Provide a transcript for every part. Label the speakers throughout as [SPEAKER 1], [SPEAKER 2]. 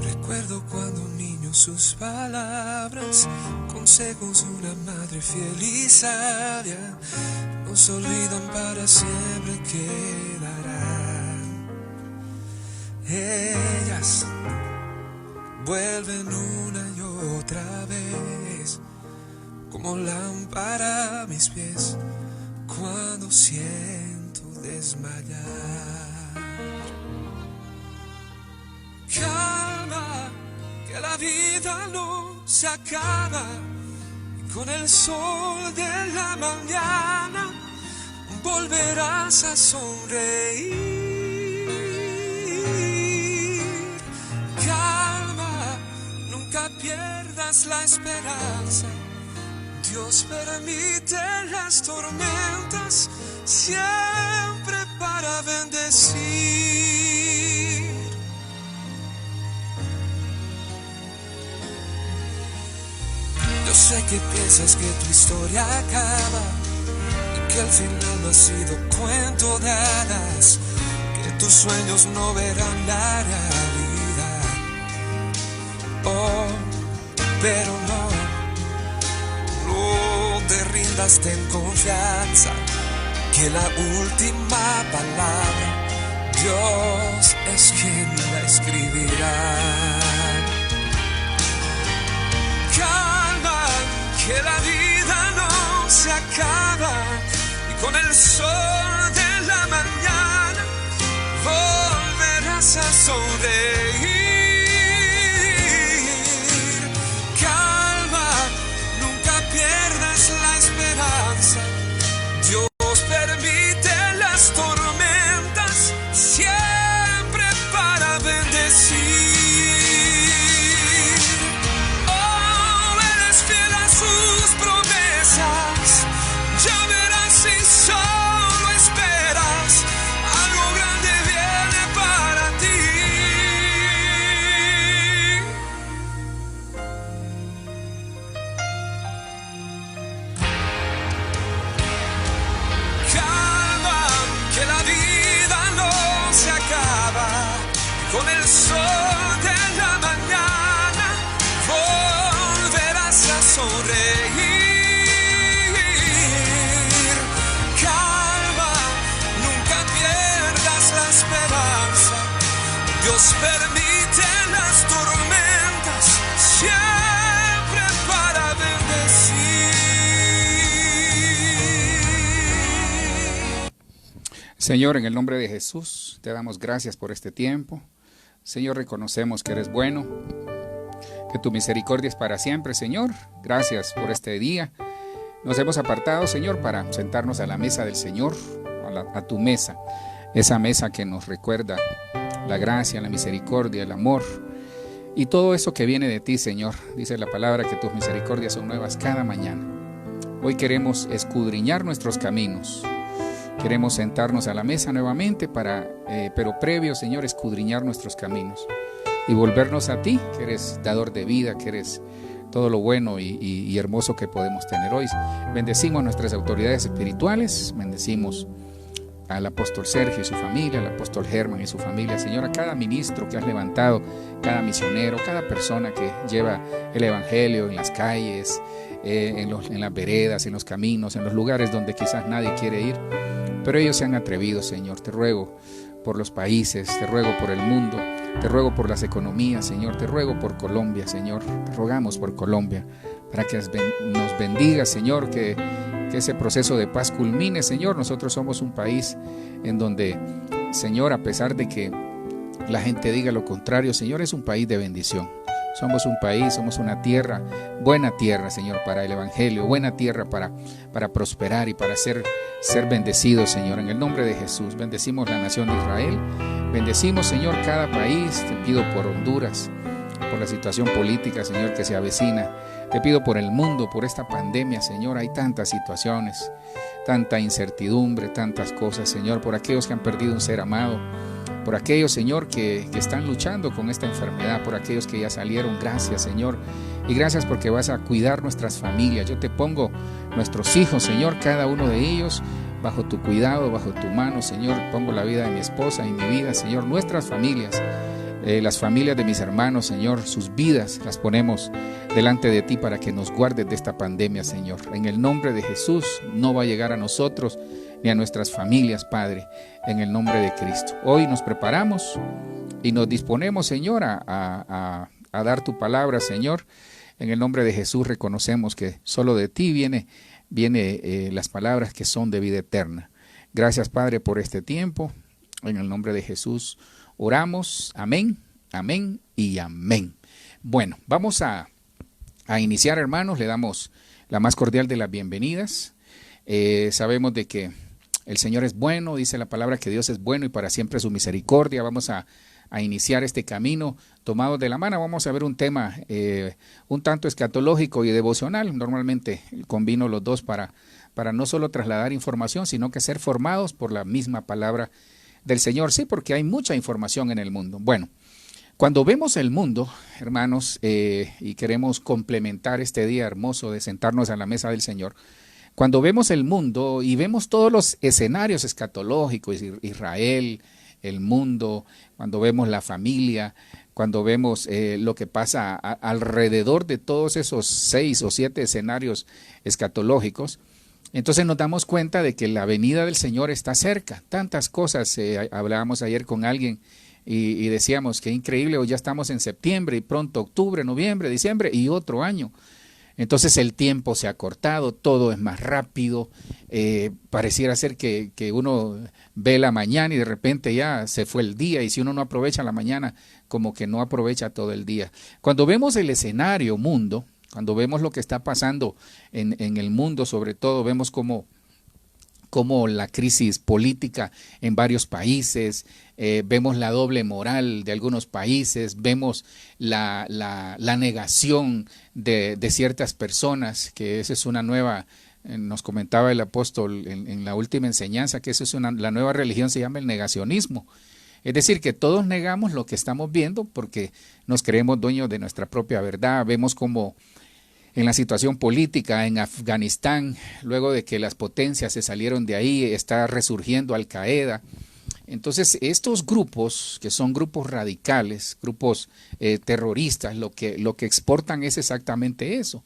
[SPEAKER 1] Recuerdo cuando un niño sus palabras, consejos de una madre fiel y sabia, no se olvidan, para siempre quedarán. Ellas vuelven una y otra vez, como lámpara a mis pies, cuando siento desmayar. Calma, que la vida no se acaba, y con el sol de la mañana volverás a sonreír. Calma, nunca pierdas la esperanza. Dios permite las tormentas siempre para bendecir. Yo sé que piensas que tu historia acaba y que al final no ha sido cuento de hadas, que tus sueños no verán la realidad. Oh, pero no te rindas, ten confianza, que la última palabra Dios es quien la escribirá. Calma, que la vida no se acaba, y con el sol de la mañana volverás a sonreír. La esperanza, Dios permite las tormentas siempre para bendecir. Oh, eres fiel a sus promesas, ya verás si solo esperas, algo grande viene para ti. Con el sol de la mañana volverás a sonreír. Calma, nunca pierdas la esperanza. Dios permite las tormentas siempre para bendecir.
[SPEAKER 2] Señor, en el nombre de Jesús, te damos gracias por este tiempo. Señor, reconocemos que eres bueno, que tu misericordia es para siempre, Señor. Gracias por este día. Nos hemos apartado, Señor, para sentarnos a la mesa del Señor, a tu mesa, esa mesa que nos recuerda la gracia, la misericordia, el amor y todo eso que viene de ti, Señor. Dice la palabra que tus misericordias son nuevas cada mañana. Hoy queremos escudriñar nuestros caminos. Queremos sentarnos a la mesa nuevamente pero previo, Señor, escudriñar nuestros caminos y volvernos a ti, que eres dador de vida, que eres todo lo bueno y hermoso que podemos tener hoy. Bendecimos a nuestras autoridades espirituales, bendecimos al apóstol Sergio y su familia, al apóstol Germán y su familia, Señor, a cada ministro que has levantado, cada misionero, cada persona que lleva el evangelio en las calles, en las veredas, en los caminos, en los lugares donde quizás nadie quiere ir, pero ellos se han atrevido, Señor. Te ruego por los países, te ruego por el mundo, te ruego por las economías, Señor, te ruego por Colombia, Señor, te rogamos por Colombia, para que nos bendiga, Señor, que ese proceso de paz culmine, Señor. Nosotros somos un país en donde, Señor, a pesar de que la gente diga lo contrario, Señor, es un país de bendición. Somos un país, somos una tierra, buena tierra, Señor, para el evangelio, buena tierra para prosperar y para ser bendecidos, Señor. En el nombre de Jesús, bendecimos la nación de Israel, bendecimos, Señor, cada país. Te pido por Honduras, por la situación política, Señor, que se avecina. Te pido por el mundo, por esta pandemia, Señor. Hay tantas situaciones, tanta incertidumbre, tantas cosas, Señor, por aquellos que han perdido un ser amado, por aquellos, Señor, que están luchando con esta enfermedad, por aquellos que ya salieron. Gracias, Señor, y gracias porque vas a cuidar nuestras familias. Yo te pongo nuestros hijos, Señor, cada uno de ellos bajo tu cuidado, bajo tu mano, Señor. Pongo la vida de mi esposa y mi vida, Señor, nuestras familias las familias de mis hermanos, Señor, sus vidas las ponemos delante de ti para que nos guardes de esta pandemia, Señor. En el nombre de Jesús no va a llegar a nosotros ni a nuestras familias, Padre, en el nombre de Cristo. Hoy nos preparamos y nos disponemos, Señor, a dar tu palabra, Señor. En el nombre de Jesús reconocemos que solo de ti viene las palabras que son de vida eterna. Gracias, Padre, por este tiempo. En el nombre de Jesús oramos. Amén, amén y amén. Bueno, vamos a iniciar, hermanos. Le damos la más cordial de las bienvenidas. Sabemos de que el Señor es bueno, dice la palabra que Dios es bueno y para siempre su misericordia. Vamos a iniciar este camino tomados de la mano. Vamos a ver un tema un tanto escatológico y devocional. Normalmente combino los dos para no solo trasladar información, sino que ser formados por la misma palabra del Señor. Sí, porque hay mucha información en el mundo. Bueno, cuando vemos el mundo, hermanos, y queremos complementar este día hermoso de sentarnos a la mesa del Señor, cuando vemos el mundo y vemos todos los escenarios escatológicos, Israel, el mundo, cuando vemos la familia, cuando vemos lo que pasa alrededor de todos esos 6 o 7 escenarios escatológicos, entonces nos damos cuenta de que la venida del Señor está cerca. Tantas cosas, hablábamos ayer con alguien y decíamos que increíble, hoy ya estamos en septiembre y pronto octubre, noviembre, diciembre y otro año. Entonces el tiempo se ha cortado, todo es más rápido, pareciera ser que uno ve la mañana y de repente ya se fue el día, y si uno no aprovecha la mañana, como que no aprovecha todo el día. Cuando vemos el escenario mundo, cuando vemos lo que está pasando en el mundo, sobre todo vemos como la crisis política en varios países, vemos la doble moral de algunos países, vemos la negación de ciertas personas, que esa es una nueva, nos comentaba el apóstol en la última enseñanza, que eso es la nueva religión, se llama el negacionismo. Es decir, que todos negamos lo que estamos viendo porque nos creemos dueños de nuestra propia verdad. Vemos como en la situación política en Afganistán, luego de que las potencias se salieron de ahí, está resurgiendo Al Qaeda. Entonces, estos grupos, que son grupos radicales, grupos terroristas, lo que exportan es exactamente eso.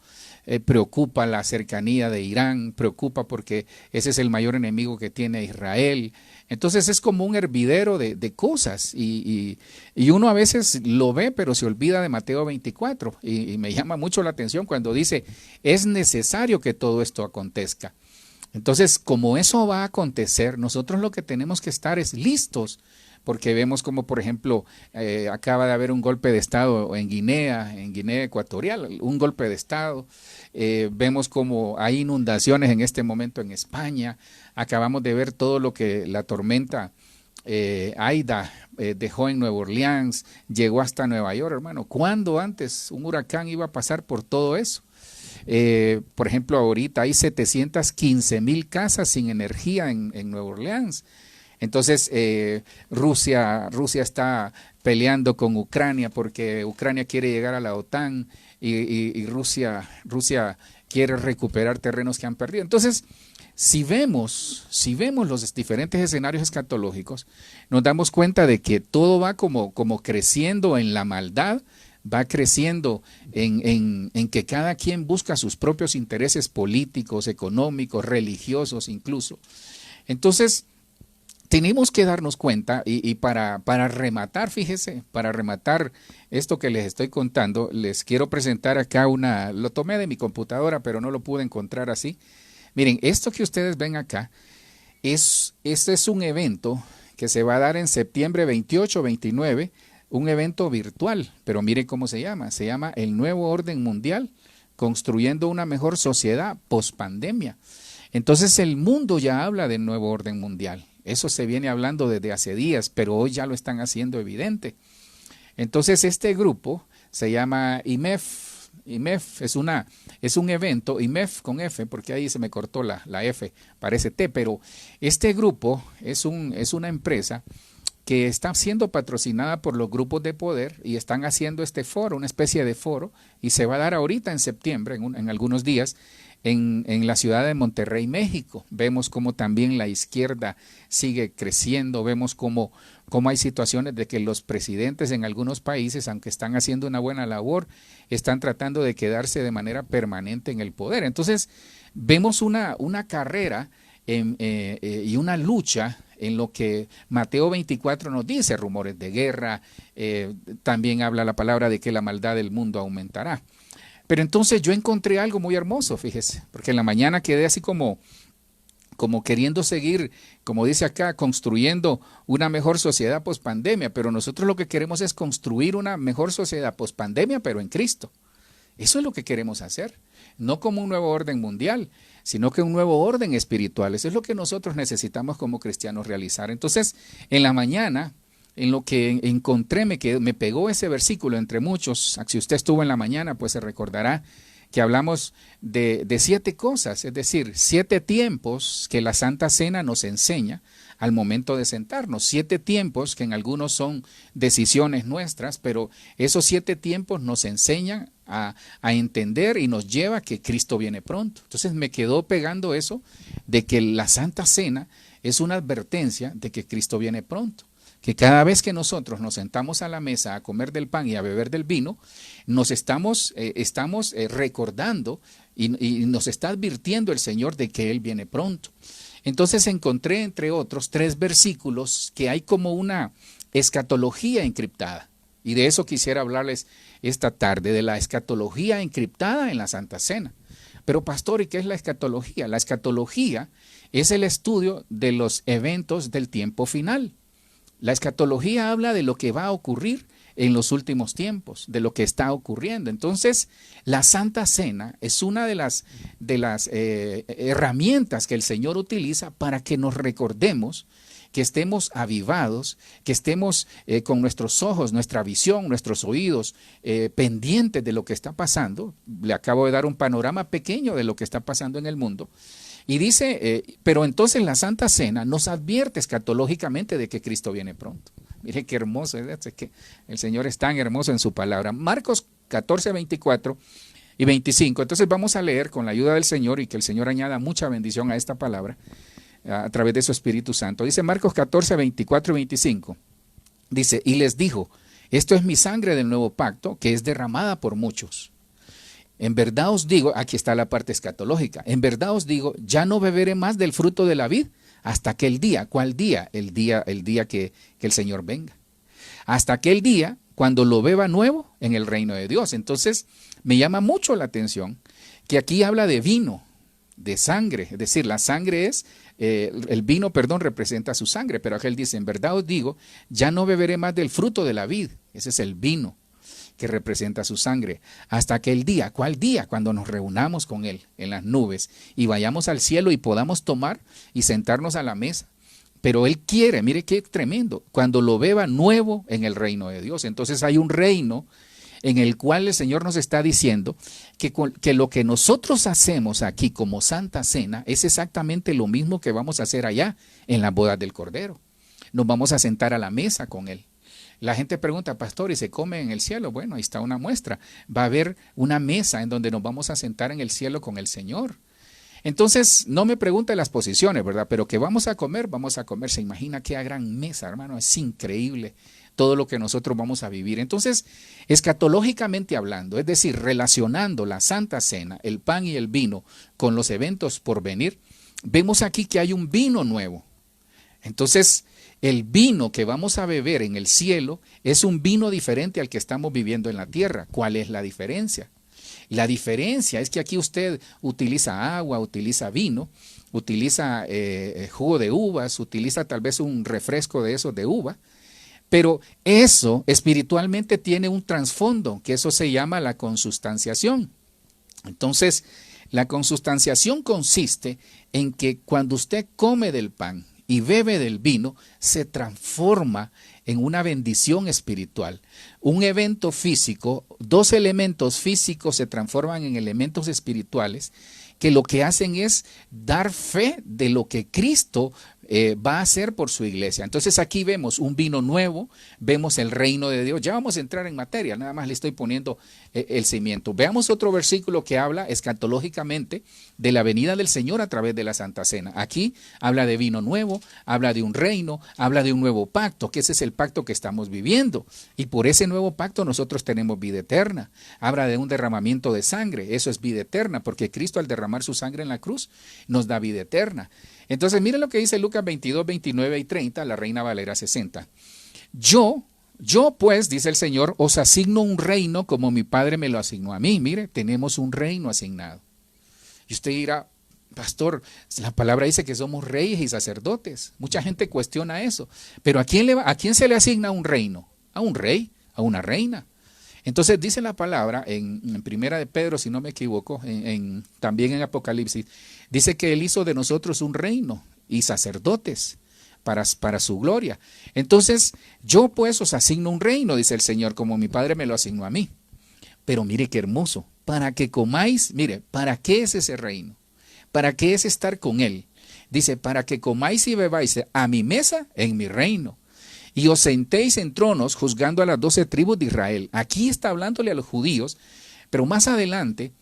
[SPEAKER 2] Preocupa la cercanía de Irán, preocupa porque ese es el mayor enemigo que tiene Israel. Entonces es como un hervidero de cosas y uno a veces lo ve, pero se olvida de Mateo 24 y me llama mucho la atención cuando dice, es necesario que todo esto acontezca. Entonces, como eso va a acontecer, nosotros lo que tenemos que estar es listos, porque vemos como, por ejemplo, acaba de haber un golpe de Estado en Guinea Ecuatorial, un golpe de Estado. Vemos como hay inundaciones en este momento en España. Acabamos de ver todo lo que la tormenta Aida dejó en Nueva Orleans, llegó hasta Nueva York, hermano. ¿Cuándo antes un huracán iba a pasar por todo eso? Por ejemplo, ahorita hay 715,000 casas sin energía en Nueva Orleans. Entonces, Rusia está peleando con Ucrania porque Ucrania quiere llegar a la OTAN y Rusia quiere recuperar terrenos que han perdido. Entonces, si vemos los diferentes escenarios escatológicos, nos damos cuenta de que todo va como creciendo en la maldad, va creciendo en que cada quien busca sus propios intereses políticos, económicos, religiosos incluso. Entonces, tenemos que darnos cuenta y para rematar, fíjese, para rematar esto que les estoy contando, les quiero presentar acá lo tomé de mi computadora, pero no lo pude encontrar así. Miren, esto que ustedes ven acá, este es un evento que se va a dar en septiembre 28-29, un evento virtual, pero miren cómo se llama el Nuevo Orden Mundial, construyendo una mejor sociedad post-pandemia. Entonces el mundo ya habla del Nuevo Orden Mundial. Eso se viene hablando desde hace días, pero hoy ya lo están haciendo evidente. Entonces este grupo se llama IMEF. IMEF es un evento, IMEF con F, porque ahí se me cortó la F, parece T, pero este grupo es una empresa que está siendo patrocinada por los grupos de poder y están haciendo este foro, una especie de foro, y se va a dar ahorita en septiembre, en algunos días, en la ciudad de Monterrey, México. Vemos cómo también la izquierda sigue creciendo, vemos cómo hay situaciones de que los presidentes en algunos países, aunque están haciendo una buena labor, están tratando de quedarse de manera permanente en el poder. Entonces, vemos una carrera y una lucha en lo que Mateo 24 nos dice, rumores de guerra, también habla la palabra de que la maldad del mundo aumentará. Pero entonces yo encontré algo muy hermoso, fíjese, porque en la mañana quedé así como queriendo seguir, como dice acá, construyendo una mejor sociedad pospandemia, pero nosotros lo que queremos es construir una mejor sociedad pospandemia, pero en Cristo. Eso es lo que queremos hacer, no como un nuevo orden mundial, sino que un nuevo orden espiritual. Eso es lo que nosotros necesitamos como cristianos realizar. Entonces, en la mañana, en lo que encontré, me pegó ese versículo entre muchos. Si usted estuvo en la mañana, pues se recordará que hablamos de 7 cosas, es decir, 7 tiempos que la Santa Cena nos enseña al momento de sentarnos. 7 tiempos que en algunos son decisiones nuestras, pero esos 7 tiempos nos enseñan a entender y nos lleva a que Cristo viene pronto. Entonces me quedó pegando eso de que la Santa Cena es una advertencia de que Cristo viene pronto. Que cada vez que nosotros nos sentamos a la mesa a comer del pan y a beber del vino, nos estamos recordando y nos está advirtiendo el Señor de que Él viene pronto. Entonces encontré, entre otros, 3 versículos que hay como una escatología encriptada. Y de eso quisiera hablarles esta tarde, de la escatología encriptada en la Santa Cena. Pero pastor, ¿y qué es la escatología? La escatología es el estudio de los eventos del tiempo final. La escatología habla de lo que va a ocurrir en los últimos tiempos, de lo que está ocurriendo. Entonces, la Santa Cena es una de las herramientas que el Señor utiliza para que nos recordemos, que estemos avivados, que estemos con nuestros ojos, nuestra visión, nuestros oídos pendientes de lo que está pasando. Le acabo de dar un panorama pequeño de lo que está pasando en el mundo. Y dice, pero entonces la Santa Cena nos advierte escatológicamente de que Cristo viene pronto. Mire qué hermoso, es que el Señor es tan hermoso en su palabra. Marcos 14, 24 y 25. Entonces vamos a leer con la ayuda del Señor y que el Señor añada mucha bendición a esta palabra a través de su Espíritu Santo. Dice Marcos 14, 24 y 25. Dice, y les dijo, esto es mi sangre del nuevo pacto que es derramada por muchos. En verdad os digo, aquí está la parte escatológica, en verdad os digo, ya no beberé más del fruto de la vid hasta aquel día. ¿Cuál día? El día que el Señor venga. Hasta aquel día, cuando lo beba nuevo en el reino de Dios. Entonces, me llama mucho la atención que aquí habla de vino, de sangre. Es decir, la sangre es, el vino, representa su sangre. Pero aquel dice, en verdad os digo, ya no beberé más del fruto de la vid. Ese es el vino que representa su sangre, hasta aquel día. ¿Cuál día? Cuando nos reunamos con Él en las nubes y vayamos al cielo y podamos tomar y sentarnos a la mesa. Pero Él quiere, mire qué tremendo, cuando lo beba nuevo en el reino de Dios. Entonces hay un reino en el cual el Señor nos está diciendo que lo que nosotros hacemos aquí como Santa Cena es exactamente lo mismo que vamos a hacer allá en las bodas del Cordero. Nos vamos a sentar a la mesa con Él. La gente pregunta, pastor, ¿y se come en el cielo? Bueno, ahí está una muestra. Va a haber una mesa en donde nos vamos a sentar en el cielo con el Señor. Entonces, no me pregunte las posiciones, ¿verdad? Pero que vamos a comer. Se imagina qué gran mesa, hermano. Es increíble todo lo que nosotros vamos a vivir. Entonces, escatológicamente hablando, es decir, relacionando la Santa Cena, el pan y el vino con los eventos por venir, vemos aquí que hay un vino nuevo. Entonces, el vino que vamos a beber en el cielo es un vino diferente al que estamos viviendo en la tierra. ¿Cuál es la diferencia? La diferencia es que aquí usted utiliza agua, utiliza vino, utiliza jugo de uvas, utiliza tal vez un refresco de esos de uva, pero eso espiritualmente tiene un trasfondo, que eso se llama la consustanciación. Entonces, la consustanciación consiste en que cuando usted come del pan y bebe del vino, se transforma en una bendición espiritual. Un evento físico, 2 elementos físicos se transforman en elementos espirituales que lo que hacen es dar fe de lo que Cristo va a hacer por su iglesia. Entonces aquí vemos un vino nuevo, vemos el reino de Dios. Ya vamos a entrar en materia, nada más le estoy poniendo el cimiento. Veamos otro versículo que habla escatológicamente de la venida del Señor a través de la Santa Cena. Aquí habla de vino nuevo, habla de un reino, habla de un nuevo pacto, que ese es el pacto que estamos viviendo. Y por ese nuevo pacto nosotros tenemos vida eterna. Habla de un derramamiento de sangre, eso es vida eterna, porque Cristo al derramar su sangre en la cruz nos da vida eterna. Entonces, miren lo que dice Lucas 22, 29 y 30, la Reina Valera 60. Yo pues, dice el Señor, os asigno un reino como mi Padre me lo asignó a mí. Mire, tenemos un reino asignado. Y usted dirá, pastor, la palabra dice que somos reyes y sacerdotes. Mucha gente cuestiona eso. Pero ¿a quién se le asigna un reino? A un rey, a una reina. Entonces dice la palabra en Primera de Pedro, si no me equivoco, también en Apocalipsis, dice que Él hizo de nosotros un reino y sacerdotes para su gloria. Entonces, yo pues os asigno un reino, dice el Señor, como mi Padre me lo asignó a mí. Pero mire qué hermoso, para que comáis, mire, ¿para qué es ese reino? ¿Para qué es estar con Él? Dice, para que comáis y bebáis a mi mesa en mi reino. Y os sentéis en tronos juzgando a las 12 tribus de Israel. Aquí está hablándole a los judíos, pero más adelante,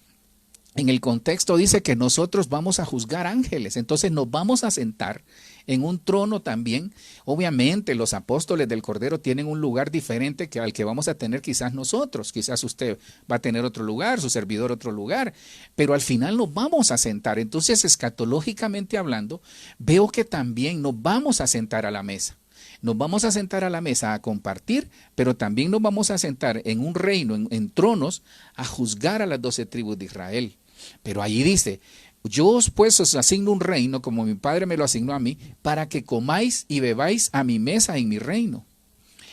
[SPEAKER 2] en el contexto dice que nosotros vamos a juzgar ángeles. Entonces nos vamos a sentar en un trono también. Obviamente los apóstoles del Cordero tienen un lugar diferente que al que vamos a tener quizás nosotros. Quizás usted va a tener otro lugar, su servidor otro lugar, pero al final nos vamos a sentar. Entonces, escatológicamente hablando, veo que también nos vamos a sentar a la mesa. Nos vamos a sentar a la mesa a compartir, pero también nos vamos a sentar en un reino, en tronos, a juzgar a las 12 tribus de Israel. Pero allí dice, yo pues os asigno un reino, como mi Padre me lo asignó a mí, para que comáis y bebáis a mi mesa en mi reino.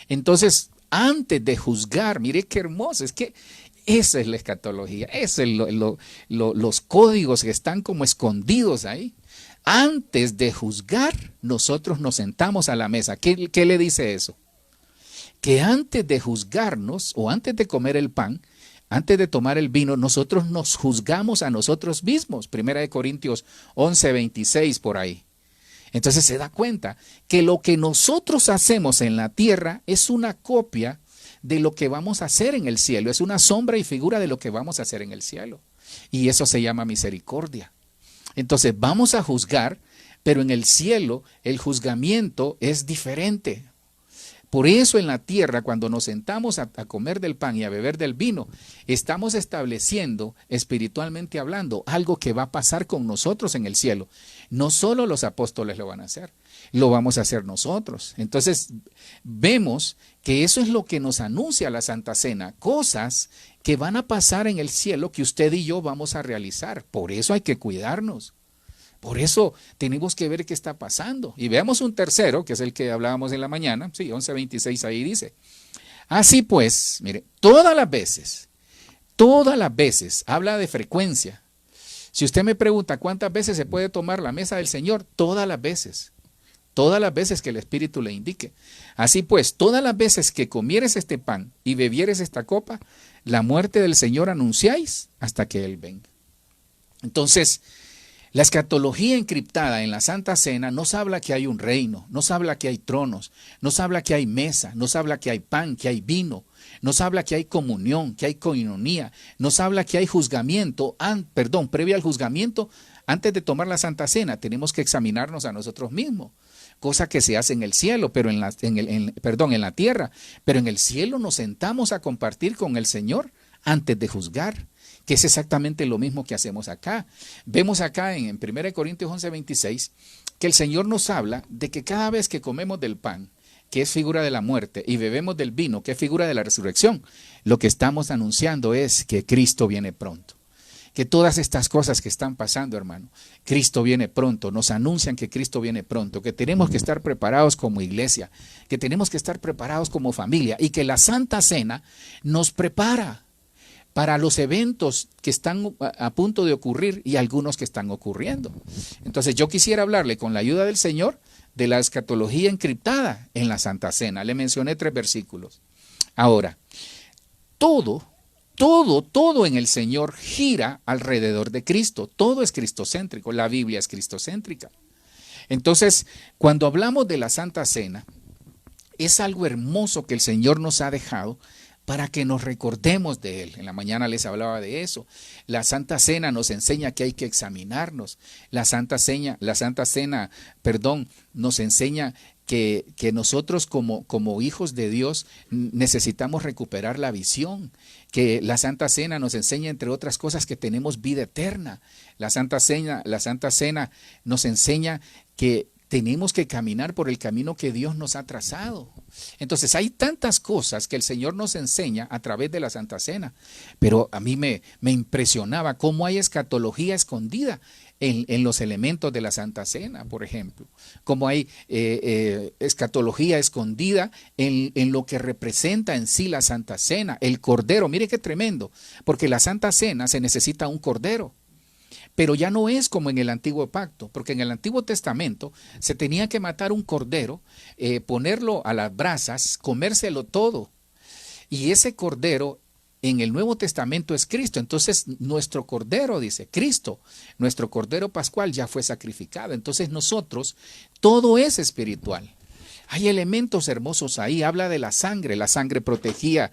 [SPEAKER 2] Entonces, antes de juzgar, mire qué hermoso, es que esa es la escatología, esos son los códigos que están como escondidos ahí. Antes de juzgar, nosotros nos sentamos a la mesa. ¿Qué le dice eso? Que antes de juzgarnos o antes de comer el pan, antes de tomar el vino, nosotros nos juzgamos a nosotros mismos. 1 Corintios 11, 26 por ahí. Entonces se da cuenta que lo que nosotros hacemos en la tierra es una copia de lo que vamos a hacer en el cielo. Es una sombra y figura de lo que vamos a hacer en el cielo. Y eso se llama misericordia. Entonces vamos a juzgar, pero en el cielo el juzgamiento es diferente. Por eso en la tierra, cuando nos sentamos a comer del pan y a beber del vino, estamos estableciendo, espiritualmente hablando, algo que va a pasar con nosotros en el cielo. No solo los apóstoles lo van a hacer, lo vamos a hacer nosotros. Entonces vemos que eso es lo que nos anuncia la Santa Cena, cosas que van a pasar en el cielo que usted y yo vamos a realizar. Por eso hay que cuidarnos. Por eso tenemos que ver qué está pasando. Y veamos un tercero, que es el que hablábamos en la mañana. Sí, 11:26 ahí dice. Así pues, mire, todas las veces, habla de frecuencia. Si usted me pregunta cuántas veces se puede tomar la mesa del Señor, todas las veces que el Espíritu le indique. Así pues, todas las veces que comieres este pan y bebieres esta copa, la muerte del Señor anunciáis hasta que Él venga. Entonces, la escatología encriptada en la Santa Cena nos habla que hay un reino, nos habla que hay tronos, nos habla que hay mesa, nos habla que hay pan, que hay vino, nos habla que hay comunión, que hay coinonía, nos habla que hay juzgamiento, previo al juzgamiento, antes de tomar la Santa Cena, tenemos que examinarnos a nosotros mismos, cosa que se hace en el cielo, pero en la tierra, pero en el cielo nos sentamos a compartir con el Señor antes de juzgar, que es exactamente lo mismo que hacemos acá. Vemos acá en 1 Corintios 11:26 que el Señor nos habla de que cada vez que comemos del pan, que es figura de la muerte, y bebemos del vino, que es figura de la resurrección, lo que estamos anunciando es que Cristo viene pronto. Que todas estas cosas que están pasando, hermano, Cristo viene pronto, nos anuncian que Cristo viene pronto, que tenemos que estar preparados como iglesia, que tenemos que estar preparados como familia y que la Santa Cena nos prepara para los eventos que están a punto de ocurrir y algunos que están ocurriendo. Entonces yo quisiera hablarle con la ayuda del Señor de la escatología encriptada en la Santa Cena. Le mencioné 3 versículos. Ahora, todo en el Señor gira alrededor de Cristo. Todo es cristocéntrico. La Biblia es cristocéntrica. Entonces, cuando hablamos de la Santa Cena, es algo hermoso que el Señor nos ha dejado para que nos recordemos de Él. En la mañana les hablaba de eso. La Santa Cena nos enseña que hay que examinarnos. La Santa Cena, nos enseña que nosotros como hijos de Dios necesitamos recuperar la visión. Que la Santa Cena nos enseña, entre otras cosas, que tenemos vida eterna. La Santa Cena nos enseña que tenemos que caminar por el camino que Dios nos ha trazado. Entonces hay tantas cosas que el Señor nos enseña a través de la Santa Cena, pero a mí me impresionaba cómo hay escatología escondida en los elementos de la Santa Cena, por ejemplo, cómo hay escatología escondida en lo que representa en sí la Santa Cena, el Cordero. Mire qué tremendo, porque la Santa Cena se necesita un Cordero. Pero ya no es como en el Antiguo Pacto, porque en el Antiguo Testamento se tenía que matar un cordero, ponerlo a las brasas, comérselo todo. Y ese cordero en el Nuevo Testamento es Cristo. Entonces nuestro cordero, dice Cristo, nuestro cordero pascual ya fue sacrificado. Entonces nosotros, todo es espiritual. Hay elementos hermosos ahí, habla de la sangre protegía,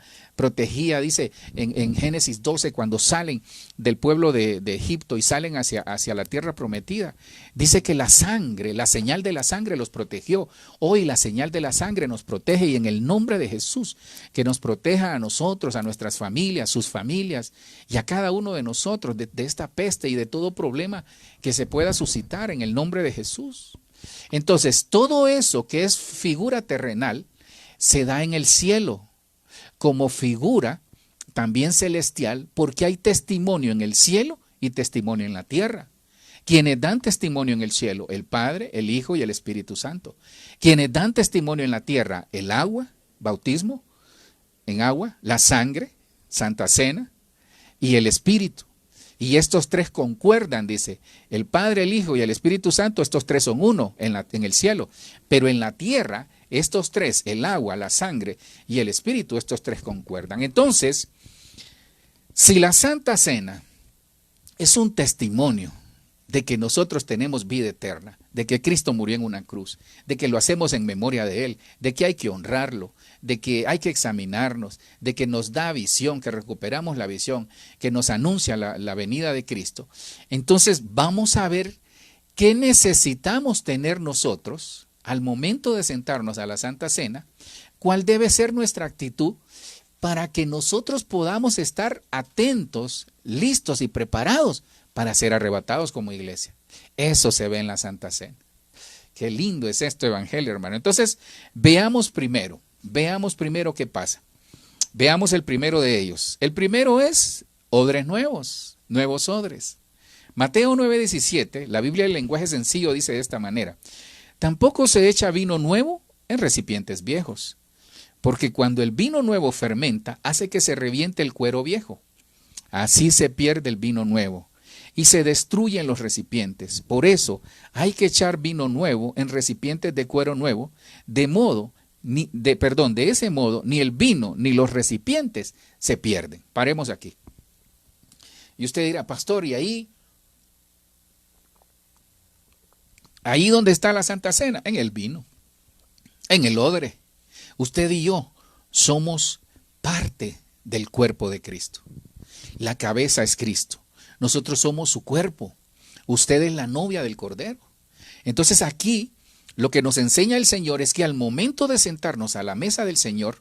[SPEAKER 2] dice en Génesis 12, cuando salen del pueblo de Egipto y salen hacia la tierra prometida, dice que la sangre, la señal de la sangre los protegió. Hoy la señal de la sangre nos protege, y en el nombre de Jesús, que nos proteja a nosotros, a nuestras familias, sus familias, y a cada uno de nosotros de esta peste y de todo problema que se pueda suscitar en el nombre de Jesús. Entonces, todo eso que es figura terrenal se da en el cielo como figura también celestial, porque hay testimonio en el cielo y testimonio en la tierra. Quienes dan testimonio en el cielo, el Padre, el Hijo y el Espíritu Santo. Quienes dan testimonio en la tierra, el agua, bautismo en agua, la sangre, Santa Cena, y el Espíritu. Y estos tres concuerdan, dice, el Padre, el Hijo y el Espíritu Santo, estos tres son uno en el cielo. Pero en la tierra, estos tres, el agua, la sangre y el Espíritu, estos tres concuerdan. Entonces, si la Santa Cena es un testimonio de que nosotros tenemos vida eterna, de que Cristo murió en una cruz, de que lo hacemos en memoria de Él, de que hay que honrarlo, de que hay que examinarnos, de que nos da visión, que recuperamos la visión, que nos anuncia la venida de Cristo. Entonces vamos a ver qué necesitamos tener nosotros al momento de sentarnos a la Santa Cena, cuál debe ser nuestra actitud para que nosotros podamos estar atentos, listos y preparados para ser arrebatados como iglesia. Eso se ve en la Santa Cena. Qué lindo es esto, evangelio, hermano. Entonces, veamos primero qué pasa. Veamos el primero de ellos. El primero es odres nuevos odres. Mateo 9:17, la Biblia en lenguaje sencillo dice de esta manera: tampoco se echa vino nuevo en recipientes viejos, porque cuando el vino nuevo fermenta, hace que se reviente el cuero viejo. Así se pierde el vino nuevo y se destruyen los recipientes. Por eso hay que echar vino nuevo en recipientes de cuero nuevo, de ese modo ni el vino ni los recipientes se pierden. Paremos aquí. Y usted dirá, pastor, ¿y ahí dónde está la Santa Cena? En el vino, en el odre. Usted y yo somos parte del cuerpo de Cristo. La cabeza es Cristo. Nosotros somos su cuerpo. Usted es la novia del Cordero. Entonces aquí lo que nos enseña el Señor es que al momento de sentarnos a la mesa del Señor,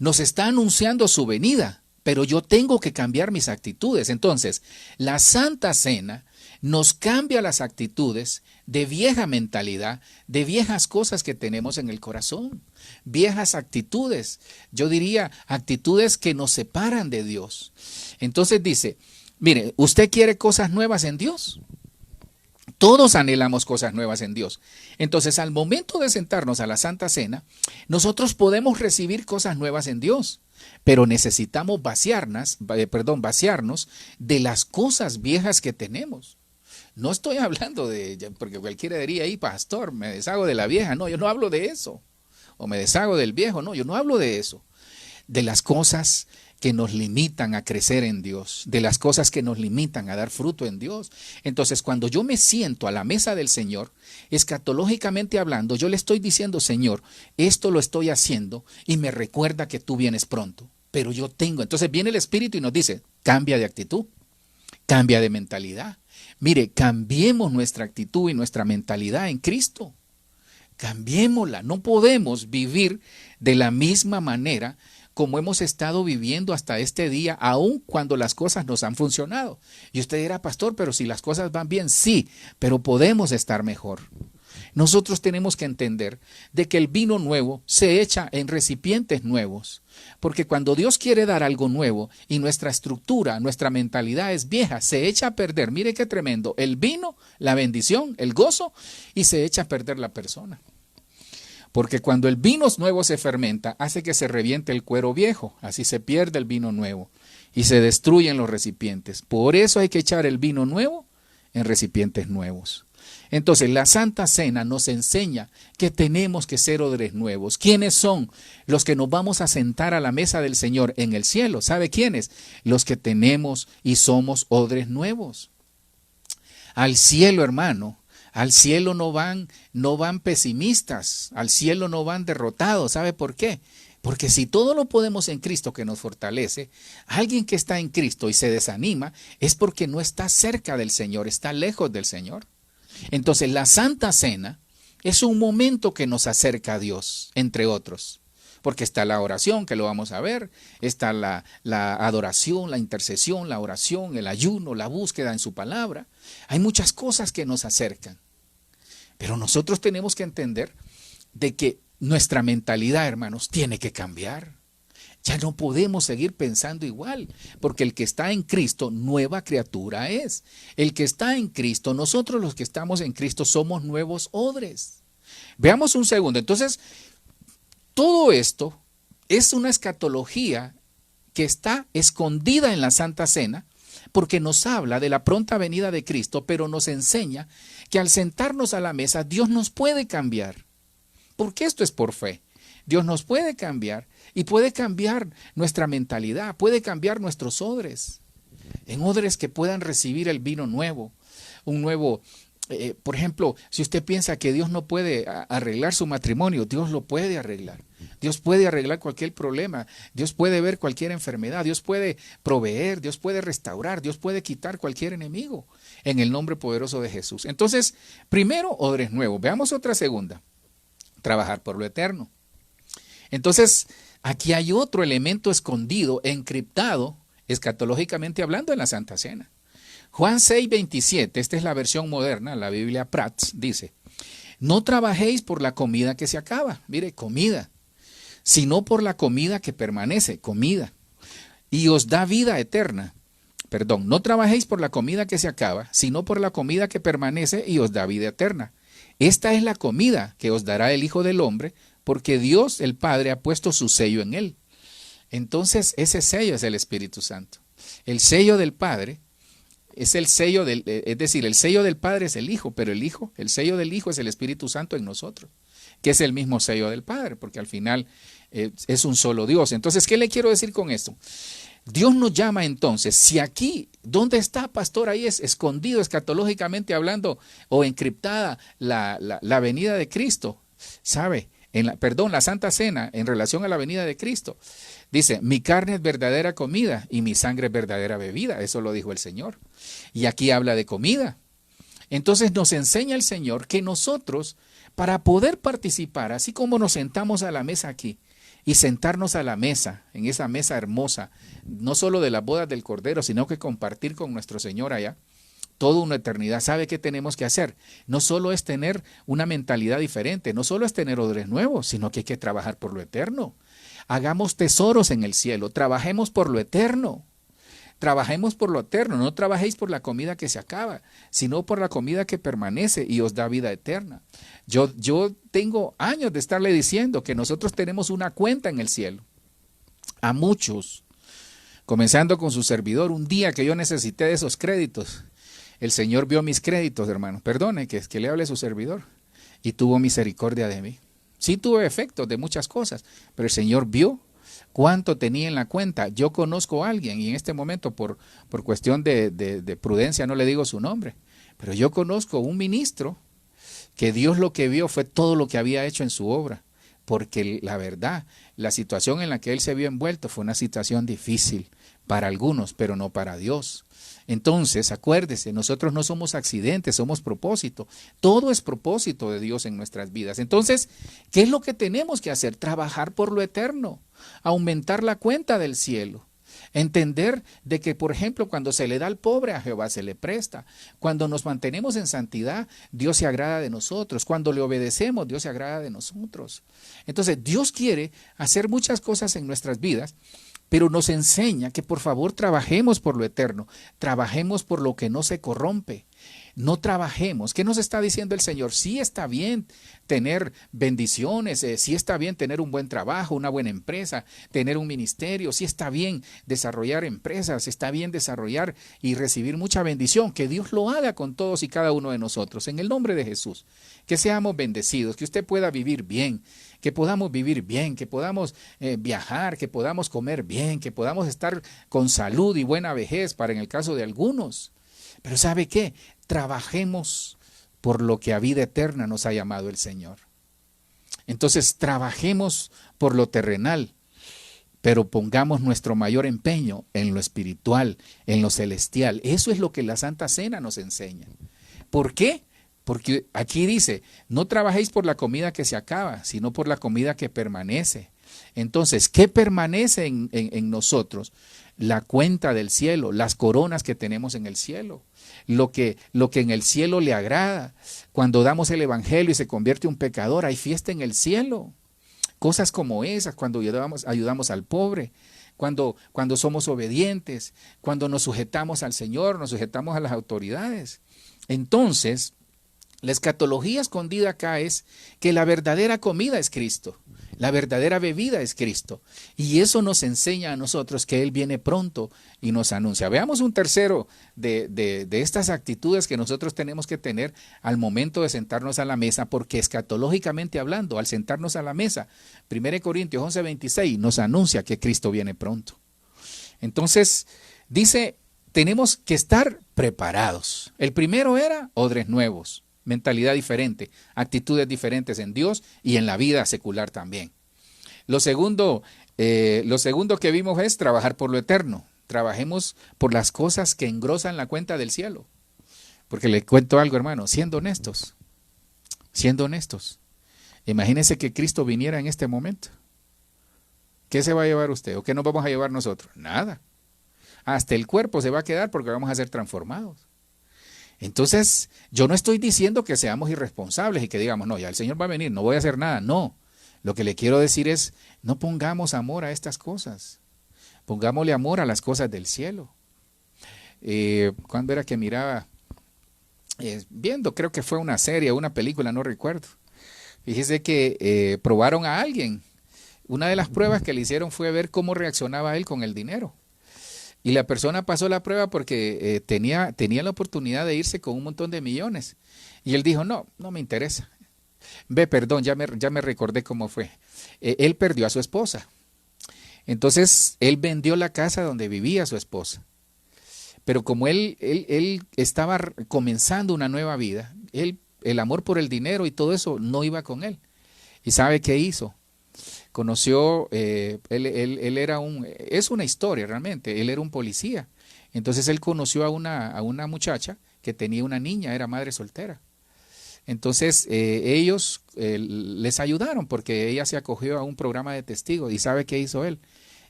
[SPEAKER 2] nos está anunciando su venida, pero yo tengo que cambiar mis actitudes. Entonces, la Santa Cena nos cambia las actitudes de vieja mentalidad, de viejas cosas que tenemos en el corazón, viejas actitudes, yo diría actitudes que nos separan de Dios. Entonces dice, mire, ¿usted quiere cosas nuevas en Dios? Todos anhelamos cosas nuevas en Dios. Entonces, al momento de sentarnos a la Santa Cena, nosotros podemos recibir cosas nuevas en Dios, pero necesitamos vaciarnos de las cosas viejas que tenemos. No estoy hablando porque cualquiera diría, pastor, me deshago de la vieja. No, yo no hablo de eso. O me deshago del viejo. No, yo no hablo de eso. De las cosas que nos limitan a crecer en Dios, de las cosas que nos limitan a dar fruto en Dios. Entonces, cuando yo me siento a la mesa del Señor, escatológicamente hablando, yo le estoy diciendo, Señor, esto lo estoy haciendo y me recuerda que tú vienes pronto, pero yo tengo. Entonces viene el Espíritu y nos dice, cambia de actitud, cambia de mentalidad. Mire, cambiemos nuestra actitud y nuestra mentalidad en Cristo. Cambiémosla. No podemos vivir de la misma manera como hemos estado viviendo hasta este día, aun cuando las cosas nos han funcionado. Y usted dirá, pastor, pero si las cosas van bien, sí, pero podemos estar mejor. Nosotros tenemos que entender de que el vino nuevo se echa en recipientes nuevos, porque cuando Dios quiere dar algo nuevo y nuestra estructura, nuestra mentalidad es vieja, se echa a perder. Mire qué tremendo, el vino, la bendición, el gozo, y se echa a perder la persona. Porque cuando el vino nuevo se fermenta, hace que se reviente el cuero viejo, así se pierde el vino nuevo y se destruyen los recipientes. Por eso hay que echar el vino nuevo en recipientes nuevos. Entonces, la Santa Cena nos enseña que tenemos que ser odres nuevos. ¿Quiénes son los que nos vamos a sentar a la mesa del Señor en el cielo? ¿Sabe quiénes? Los que tenemos y somos odres nuevos. Al cielo, hermano. Al cielo no van pesimistas, al cielo no van derrotados. ¿Sabe por qué? Porque si todo lo podemos en Cristo que nos fortalece, alguien que está en Cristo y se desanima es porque no está cerca del Señor, está lejos del Señor. Entonces la Santa Cena es un momento que nos acerca a Dios, entre otros. Porque está la oración, que lo vamos a ver, está la adoración, la intercesión, la oración, el ayuno, la búsqueda en su palabra. Hay muchas cosas que nos acercan. Pero nosotros tenemos que entender de que nuestra mentalidad, hermanos, tiene que cambiar. Ya no podemos seguir pensando igual, porque el que está en Cristo, nueva criatura es. El que está en Cristo, nosotros los que estamos en Cristo somos nuevos odres. Veamos un segundo. Entonces, todo esto es una escatología que está escondida en la Santa Cena, porque nos habla de la pronta venida de Cristo, pero nos enseña que al sentarnos a la mesa, Dios nos puede cambiar. Porque esto es por fe. Dios nos puede cambiar y puede cambiar nuestra mentalidad, puede cambiar nuestros odres, en odres que puedan recibir el vino nuevo, un nuevo. Por ejemplo, si usted piensa que Dios no puede arreglar su matrimonio, Dios lo puede arreglar. Dios puede arreglar cualquier problema, Dios puede ver cualquier enfermedad, Dios puede proveer, Dios puede restaurar, Dios puede quitar cualquier enemigo en el nombre poderoso de Jesús. Entonces, primero, odres nuevos. Veamos otra segunda, trabajar por lo eterno. Entonces, aquí hay otro elemento escondido, encriptado, escatológicamente hablando, en la Santa Cena. Juan 6:27, esta es la versión moderna, la Biblia Prats, dice, no trabajéis por la comida que se acaba, mire, comida, sino por la comida que permanece, comida, y os da vida eterna. Perdón, no trabajéis por la comida que se acaba, sino por la comida que permanece y os da vida eterna. Esta es la comida que os dará el Hijo del Hombre, porque Dios, el Padre, ha puesto su sello en él. Entonces, ese sello es el Espíritu Santo. El sello del Padre es el sello es decir, el sello del Padre es el Hijo, pero el sello del Hijo es el Espíritu Santo en nosotros, que es el mismo sello del Padre, porque al final es un solo Dios. Entonces, ¿qué le quiero decir con esto? Dios nos llama entonces, si aquí, ¿dónde está, pastor? Ahí es escondido escatológicamente hablando o encriptada la venida de Cristo, ¿sabe? La Santa Cena en relación a la venida de Cristo. Dice, mi carne es verdadera comida y mi sangre es verdadera bebida. Eso lo dijo el Señor. Y aquí habla de comida. Entonces nos enseña el Señor que nosotros, para poder participar, así como nos sentamos a la mesa aquí, y sentarnos a la mesa, en esa mesa hermosa, no solo de las bodas del Cordero, sino que compartir con nuestro Señor allá, toda una eternidad. ¿Sabe qué tenemos que hacer? No solo es tener una mentalidad diferente, no solo es tener odres nuevos, sino que hay que trabajar por lo eterno. Hagamos tesoros en el cielo, trabajemos por lo eterno. Trabajemos por lo eterno, no trabajéis por la comida que se acaba, sino por la comida que permanece y os da vida eterna. Yo tengo años de estarle diciendo que nosotros tenemos una cuenta en el cielo. A muchos, comenzando con su servidor, un día que yo necesité de esos créditos, el Señor vio mis créditos, hermano. Perdone que le hable a su servidor. Y tuvo misericordia de mí. Sí tuve efectos de muchas cosas, pero el Señor vio cuánto tenía en la cuenta. Yo conozco a alguien, y en este momento por cuestión de prudencia no le digo su nombre, pero yo conozco un ministro que Dios lo que vio fue todo lo que había hecho en su obra, porque la verdad, la situación en la que él se vio envuelto fue una situación difícil para algunos, pero no para Dios. Entonces, acuérdese, nosotros no somos accidentes, somos propósito. Todo es propósito de Dios en nuestras vidas. Entonces, ¿qué es lo que tenemos que hacer? Trabajar por lo eterno, aumentar la cuenta del cielo. Entender de que, por ejemplo, cuando se le da al pobre, a Jehová se le presta. Cuando nos mantenemos en santidad, Dios se agrada de nosotros. Cuando le obedecemos, Dios se agrada de nosotros. Entonces, Dios quiere hacer muchas cosas en nuestras vidas, pero nos enseña que por favor trabajemos por lo eterno, trabajemos por lo que no se corrompe. No trabajemos. ¿Qué nos está diciendo el Señor? Sí está bien tener bendiciones, sí está bien tener un buen trabajo, una buena empresa, tener un ministerio, sí está bien desarrollar empresas, está bien desarrollar y recibir mucha bendición. Que Dios lo haga con todos y cada uno de nosotros, en el nombre de Jesús. Que seamos bendecidos, que usted pueda vivir bien, que podamos vivir bien, que podamos viajar, que podamos comer bien, que podamos estar con salud y buena vejez para en el caso de algunos. Pero ¿sabe qué? Trabajemos por lo que a vida eterna nos ha llamado el Señor. Entonces trabajemos por lo terrenal, pero pongamos nuestro mayor empeño en lo espiritual, en lo celestial. Eso es lo que la Santa Cena nos enseña. ¿Por qué? Porque aquí dice, no trabajéis por la comida que se acaba, sino por la comida que permanece. Entonces, ¿qué permanece en nosotros? La cuenta del cielo, las coronas que tenemos en el cielo, lo que en el cielo le agrada. Cuando damos el evangelio y se convierte un pecador, hay fiesta en el cielo. Cosas como esas, cuando ayudamos al pobre, cuando somos obedientes, cuando nos sujetamos al Señor, nos sujetamos a las autoridades. Entonces, la escatología escondida acá es que la verdadera comida es Cristo. La verdadera bebida es Cristo. Y eso nos enseña a nosotros que Él viene pronto y nos anuncia. Veamos un tercero de estas actitudes que nosotros tenemos que tener al momento de sentarnos a la mesa, porque escatológicamente hablando, al sentarnos a la mesa, 1 Corintios 11:26 nos anuncia que Cristo viene pronto. Entonces, dice, tenemos que estar preparados. El primero era odres nuevos. Mentalidad diferente, actitudes diferentes en Dios y en la vida secular también. Lo segundo que vimos es trabajar por lo eterno. Trabajemos por las cosas que engrosan la cuenta del cielo. Porque le cuento algo, hermano, siendo honestos, imagínense que Cristo viniera en este momento. ¿Qué se va a llevar usted o qué nos vamos a llevar nosotros? Nada. Hasta el cuerpo se va a quedar porque vamos a ser transformados. Entonces, yo no estoy diciendo que seamos irresponsables y que digamos, no, ya el Señor va a venir, no voy a hacer nada. No, lo que le quiero decir es, no pongamos amor a estas cosas. Pongámosle amor a las cosas del cielo. ¿Cuándo era que miraba? Viendo, creo que fue una serie, una película, no recuerdo. Fíjese que probaron a alguien. Una de las pruebas que le hicieron fue ver cómo reaccionaba él con el dinero. Y la persona pasó la prueba porque tenía la oportunidad de irse con un montón de millones. Y él dijo, no me interesa. Perdón, ya me recordé cómo fue. Él perdió a su esposa. Entonces, él vendió la casa donde vivía su esposa. Pero como él estaba comenzando una nueva vida, el amor por el dinero y todo eso no iba con él. ¿Y sabe qué hizo? Conoció, él era es una historia realmente, él era un policía. Entonces él conoció a una muchacha que tenía una niña, era madre soltera. Entonces ellos les ayudaron porque ella se acogió a un programa de testigos. ¿Y sabe qué hizo él?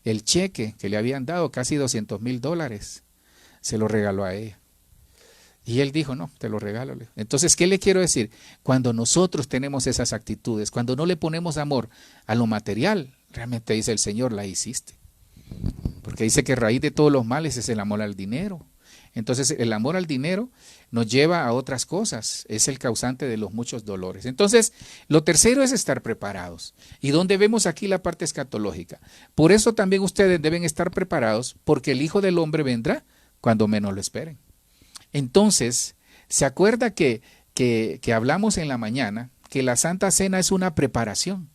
[SPEAKER 2] El cheque que le habían dado, casi $200,000, se lo regaló a ella. Y él dijo, no, te lo regalo. Entonces, ¿qué le quiero decir? Cuando nosotros tenemos esas actitudes, cuando no le ponemos amor a lo material, realmente dice el Señor, la hiciste. Porque dice que raíz de todos los males es el amor al dinero. Entonces, el amor al dinero nos lleva a otras cosas, es el causante de los muchos dolores. Entonces, lo tercero es estar preparados. ¿Y dónde vemos aquí la parte escatológica? Por eso también ustedes deben estar preparados, porque el Hijo del Hombre vendrá cuando menos lo esperen. Entonces, ¿se acuerda que hablamos en la mañana que la Santa Cena es una preparación?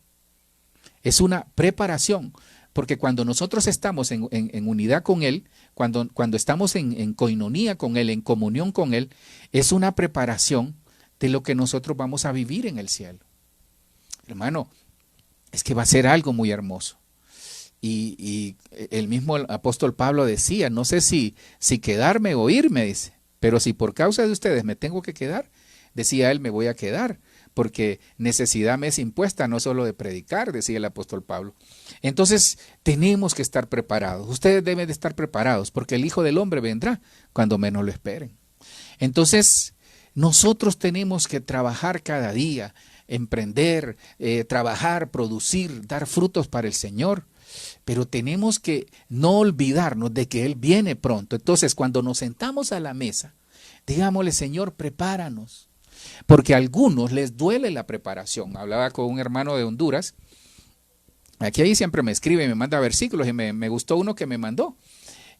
[SPEAKER 2] Es una preparación Porque cuando nosotros estamos en unidad con Él, cuando estamos en coinonía con Él, en comunión con Él, es una preparación de lo que nosotros vamos a vivir en el cielo. Hermano, es que va a ser algo muy hermoso. Y el mismo apóstol Pablo decía, no sé si quedarme o irme, dice, pero si por causa de ustedes me tengo que quedar, decía él, me voy a quedar, porque necesidad me es impuesta, no solo de predicar, decía el apóstol Pablo. Entonces, tenemos que estar preparados. Ustedes deben de estar preparados, porque el Hijo del Hombre vendrá cuando menos lo esperen. Entonces, nosotros tenemos que trabajar cada día, emprender, trabajar, producir, dar frutos para el Señor. Pero tenemos que no olvidarnos de que Él viene pronto. Entonces, cuando nos sentamos a la mesa, digámosle, Señor, prepáranos. Porque a algunos les duele la preparación. Hablaba con un hermano de Honduras. Aquí ahí siempre me escribe y me manda versículos y me gustó uno que me mandó.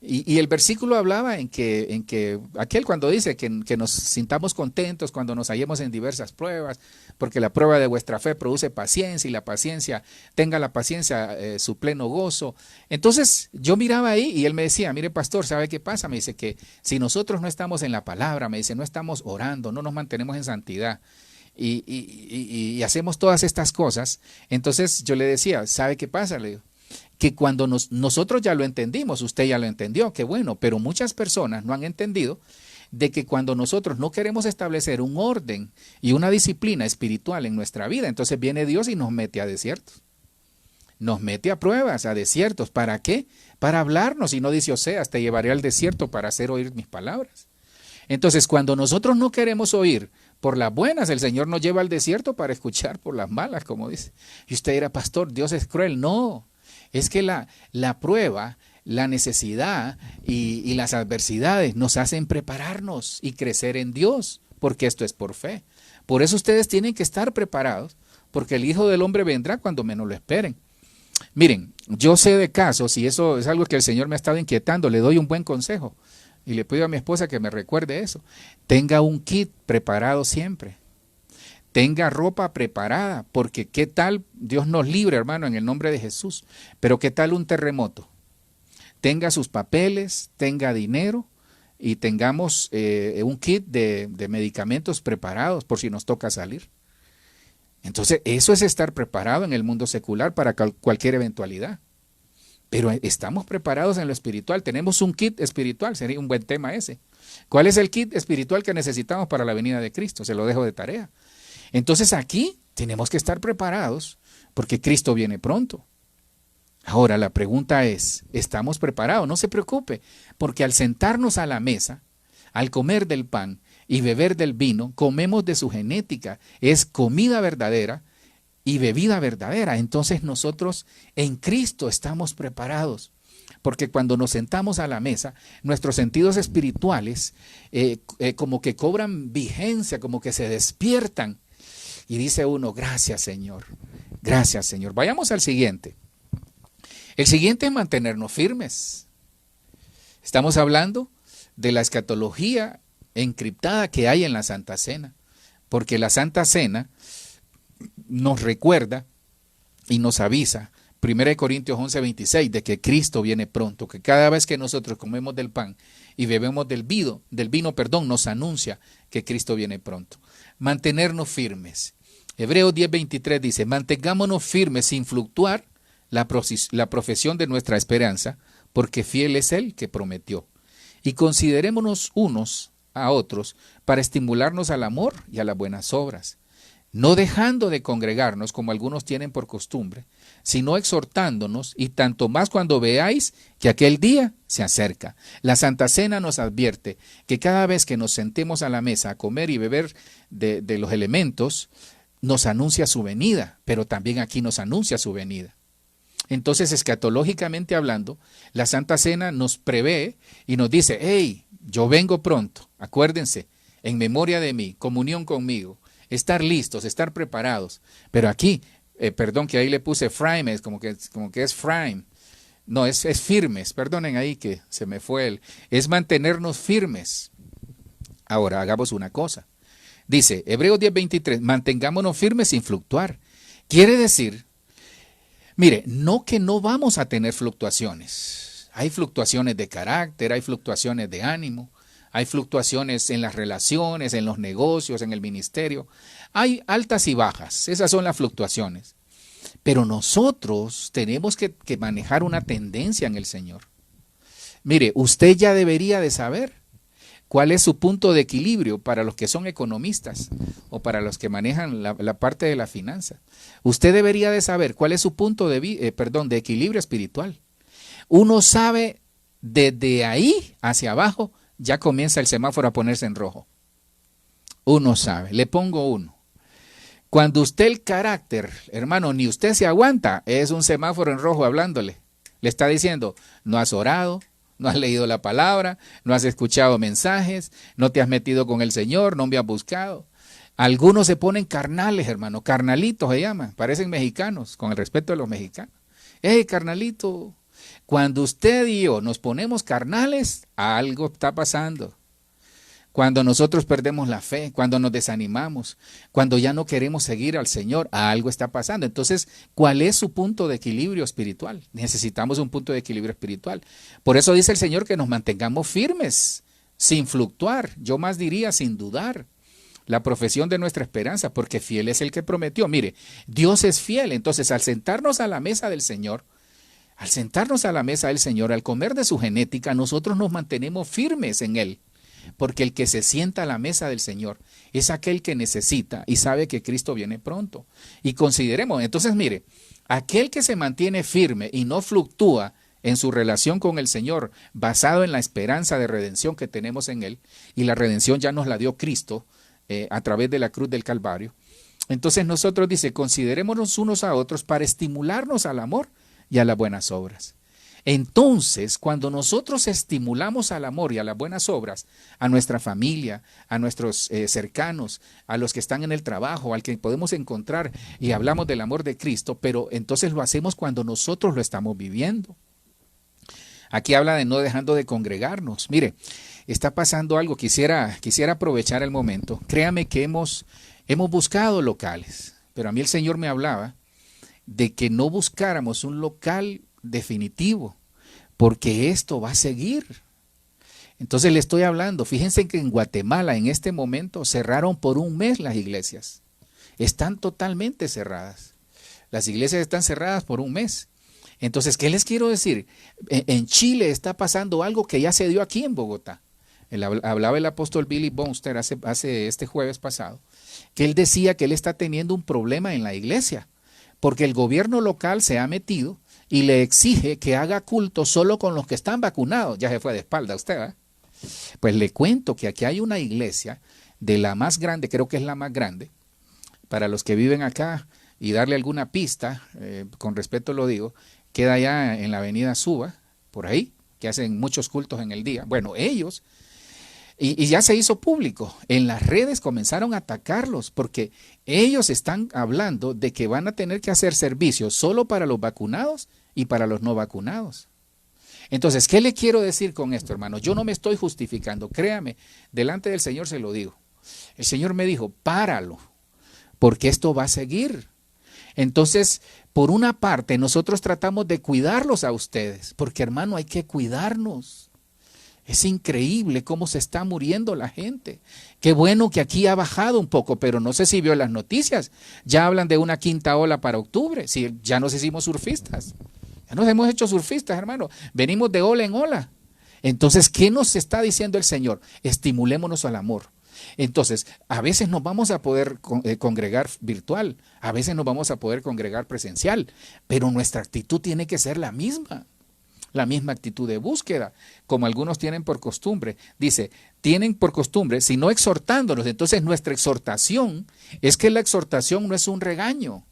[SPEAKER 2] Y el versículo hablaba en que aquel cuando dice que nos sintamos contentos cuando nos hallemos en diversas pruebas, porque la prueba de vuestra fe produce paciencia y la paciencia, tenga la paciencia su pleno gozo. Entonces yo miraba ahí y él me decía, mire pastor, ¿sabe qué pasa? Me dice que si nosotros no estamos en la palabra, me dice, no estamos orando, no nos mantenemos en santidad y hacemos todas estas cosas, entonces yo le decía, ¿sabe qué pasa? Le digo, que cuando nosotros ya lo entendimos, usted ya lo entendió, qué bueno, pero muchas personas no han entendido de que cuando nosotros no queremos establecer un orden y una disciplina espiritual en nuestra vida, entonces viene Dios y nos mete a desiertos, nos mete a pruebas, a desiertos. ¿Para qué? Para hablarnos, y no dice Oseas, te llevaré al desierto para hacer oír mis palabras. Entonces, cuando nosotros no queremos oír por las buenas, el Señor nos lleva al desierto para escuchar por las malas, como dice. Y usted dirá, pastor, Dios es cruel. No. Es que la prueba, la necesidad y las adversidades nos hacen prepararnos y crecer en Dios, porque esto es por fe. Por eso ustedes tienen que estar preparados, porque el Hijo del Hombre vendrá cuando menos lo esperen. Miren, yo sé de casos, y eso es algo que el Señor me ha estado inquietando, le doy un buen consejo, y le pido a mi esposa que me recuerde eso. Tenga un kit preparado siempre. Tenga ropa preparada, porque qué tal, Dios nos libre, hermano, en el nombre de Jesús, pero qué tal un terremoto. Tenga sus papeles, tenga dinero y tengamos un kit de medicamentos preparados por si nos toca salir. Entonces, eso es estar preparado en el mundo secular para cualquier eventualidad. Pero estamos preparados en lo espiritual, tenemos un kit espiritual, sería un buen tema ese. ¿Cuál es el kit espiritual que necesitamos para la venida de Cristo? Se lo dejo de tarea. Entonces aquí tenemos que estar preparados porque Cristo viene pronto. Ahora la pregunta es, ¿estamos preparados? No se preocupe, porque al sentarnos a la mesa, al comer del pan y beber del vino, comemos de su genética, es comida verdadera y bebida verdadera. Entonces nosotros en Cristo estamos preparados. Porque cuando nos sentamos a la mesa, nuestros sentidos espirituales como que cobran vigencia, como que se despiertan. Y dice uno, gracias Señor, gracias Señor. Vayamos al siguiente. El siguiente es mantenernos firmes. Estamos hablando de la escatología encriptada que hay en la Santa Cena. Porque la Santa Cena nos recuerda y nos avisa, 1 Corintios 11:26, de que Cristo viene pronto, que cada vez que nosotros comemos del pan y bebemos del vino, nos anuncia que Cristo viene pronto. Mantenernos firmes. Hebreos 10:23 dice, mantengámonos firmes sin fluctuar la profesión de nuestra esperanza, porque fiel es Él que prometió. Y considerémonos unos a otros para estimularnos al amor y a las buenas obras, no dejando de congregarnos como algunos tienen por costumbre, sino exhortándonos, y tanto más cuando veáis que aquel día se acerca. La Santa Cena nos advierte que cada vez que nos sentemos a la mesa a comer y beber de los elementos, nos anuncia su venida, pero también aquí nos anuncia su venida. Entonces, escatológicamente hablando, la Santa Cena nos prevé y nos dice, hey, yo vengo pronto, acuérdense, en memoria de mí, comunión conmigo, estar listos, estar preparados. Pero aquí, perdón que ahí le puse frames, como que es frame. No, es firmes, perdonen ahí que se me fue es mantenernos firmes. Ahora, hagamos una cosa. Dice, Hebreos 10:23, mantengámonos firmes sin fluctuar. Quiere decir, Mire, no que no vamos a tener fluctuaciones. Hay fluctuaciones de carácter, hay fluctuaciones de ánimo, hay fluctuaciones en las relaciones, en los negocios, en el ministerio. Hay altas y bajas, esas son las fluctuaciones. Pero nosotros tenemos que manejar una tendencia en el Señor. Mire, usted ya debería de saber cuál es su punto de equilibrio para los que son economistas o para los que manejan la parte de la finanza. Usted debería de saber cuál es su punto de equilibrio espiritual. Uno sabe desde ahí hacia abajo, ya comienza el semáforo a ponerse en rojo. Uno sabe, le pongo uno. Cuando usted el carácter, hermano, ni usted se aguanta, es un semáforo en rojo hablándole. Le está diciendo, no has orado, no has leído la palabra, no has escuchado mensajes, no te has metido con el Señor, no me has buscado. Algunos se ponen carnales, hermano, carnalitos se llaman, parecen mexicanos, con el respeto de los mexicanos. Carnalito, cuando usted y yo nos ponemos carnales, algo está pasando. Cuando nosotros perdemos la fe, cuando nos desanimamos, cuando ya no queremos seguir al Señor, algo está pasando. Entonces, ¿cuál es su punto de equilibrio espiritual? Necesitamos un punto de equilibrio espiritual. Por eso dice el Señor que nos mantengamos firmes, sin fluctuar, yo más diría sin dudar. La profesión de nuestra esperanza, porque fiel es el que prometió. Mire, Dios es fiel. Entonces, al sentarnos a la mesa del Señor, al comer de su genética, nosotros nos mantenemos firmes en Él. Porque el que se sienta a la mesa del Señor es aquel que necesita y sabe que Cristo viene pronto. Y consideremos, entonces mire, aquel que se mantiene firme y no fluctúa en su relación con el Señor, basado en la esperanza de redención que tenemos en Él, y la redención ya nos la dio Cristo a través de la cruz del Calvario. Entonces nosotros dice, considerémonos unos a otros para estimularnos al amor y a las buenas obras. Entonces, cuando nosotros estimulamos al amor y a las buenas obras, a nuestra familia, a nuestros cercanos, a los que están en el trabajo, al que podemos encontrar y hablamos del amor de Cristo, pero entonces lo hacemos cuando nosotros lo estamos viviendo. Aquí habla de no dejando de congregarnos. Mire, está pasando algo, quisiera aprovechar el momento. Créame que hemos buscado locales, pero a mí el Señor me hablaba de que no buscáramos un local definitivo, porque esto va a seguir. Entonces le estoy hablando, fíjense que en Guatemala en este momento cerraron por un mes las iglesias, están totalmente cerradas, las iglesias están cerradas por un mes. Entonces, ¿qué les quiero decir? En Chile está pasando algo que ya se dio aquí en Bogotá. Hablaba el apóstol Billy Bonster hace este jueves pasado, que él decía que él está teniendo un problema en la iglesia, porque el gobierno local se ha metido y le exige que haga culto solo con los que están vacunados. Ya se fue de espalda usted, ¿eh? Pues le cuento que aquí hay una iglesia de la más grande, creo que es la más grande, para los que viven acá y darle alguna pista, con respeto lo digo, queda allá en la avenida Suba, por ahí, que hacen muchos cultos en el día. Bueno, ellos, y ya se hizo público, en las redes comenzaron a atacarlos porque ellos están hablando de que van a tener que hacer servicios solo para los vacunados y para los no vacunados. Entonces, ¿qué le quiero decir con esto, hermano? Yo no me estoy justificando, créame, delante del Señor se lo digo. El Señor me dijo, páralo, porque esto va a seguir. Entonces, por una parte, nosotros tratamos de cuidarlos a ustedes, porque hermano, hay que cuidarnos. Es increíble cómo se está muriendo la gente. Qué bueno que aquí ha bajado un poco, pero no sé si vio las noticias. Ya hablan de una quinta ola para octubre. Si ya nos hicimos surfistas. Ya nos hemos hecho surfistas, hermano. Venimos de ola en ola. Entonces, ¿qué nos está diciendo el Señor? Estimulémonos al amor. Entonces, a veces nos vamos a poder congregar virtual, a veces nos vamos a poder congregar presencial, pero nuestra actitud tiene que ser la misma actitud de búsqueda, como algunos tienen por costumbre. Dice, tienen por costumbre, sino exhortándonos. Entonces, nuestra exhortación es que la exhortación no es un regaño.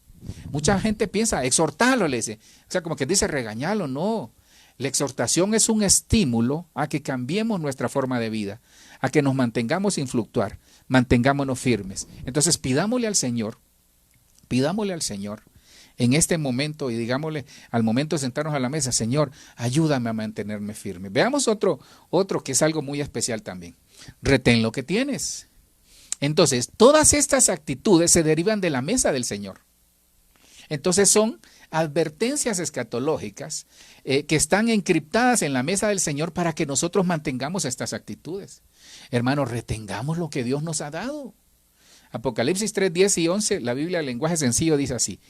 [SPEAKER 2] Mucha gente piensa, exhortarlo, le dice, o sea, como que dice regañarlo, no. La exhortación es un estímulo a que cambiemos nuestra forma de vida, a que nos mantengamos sin fluctuar, mantengámonos firmes. Entonces pidámosle al Señor en este momento y digámosle al momento de sentarnos a la mesa, Señor, ayúdame a mantenerme firme. Veamos otro que es algo muy especial también. Retén lo que tienes. Entonces, todas estas actitudes se derivan de la mesa del Señor. Entonces son advertencias escatológicas que están encriptadas en la mesa del Señor para que nosotros mantengamos estas actitudes. Hermanos, retengamos lo que Dios nos ha dado. Apocalipsis 3, 10 y 11, la Biblia en lenguaje sencillo dice así: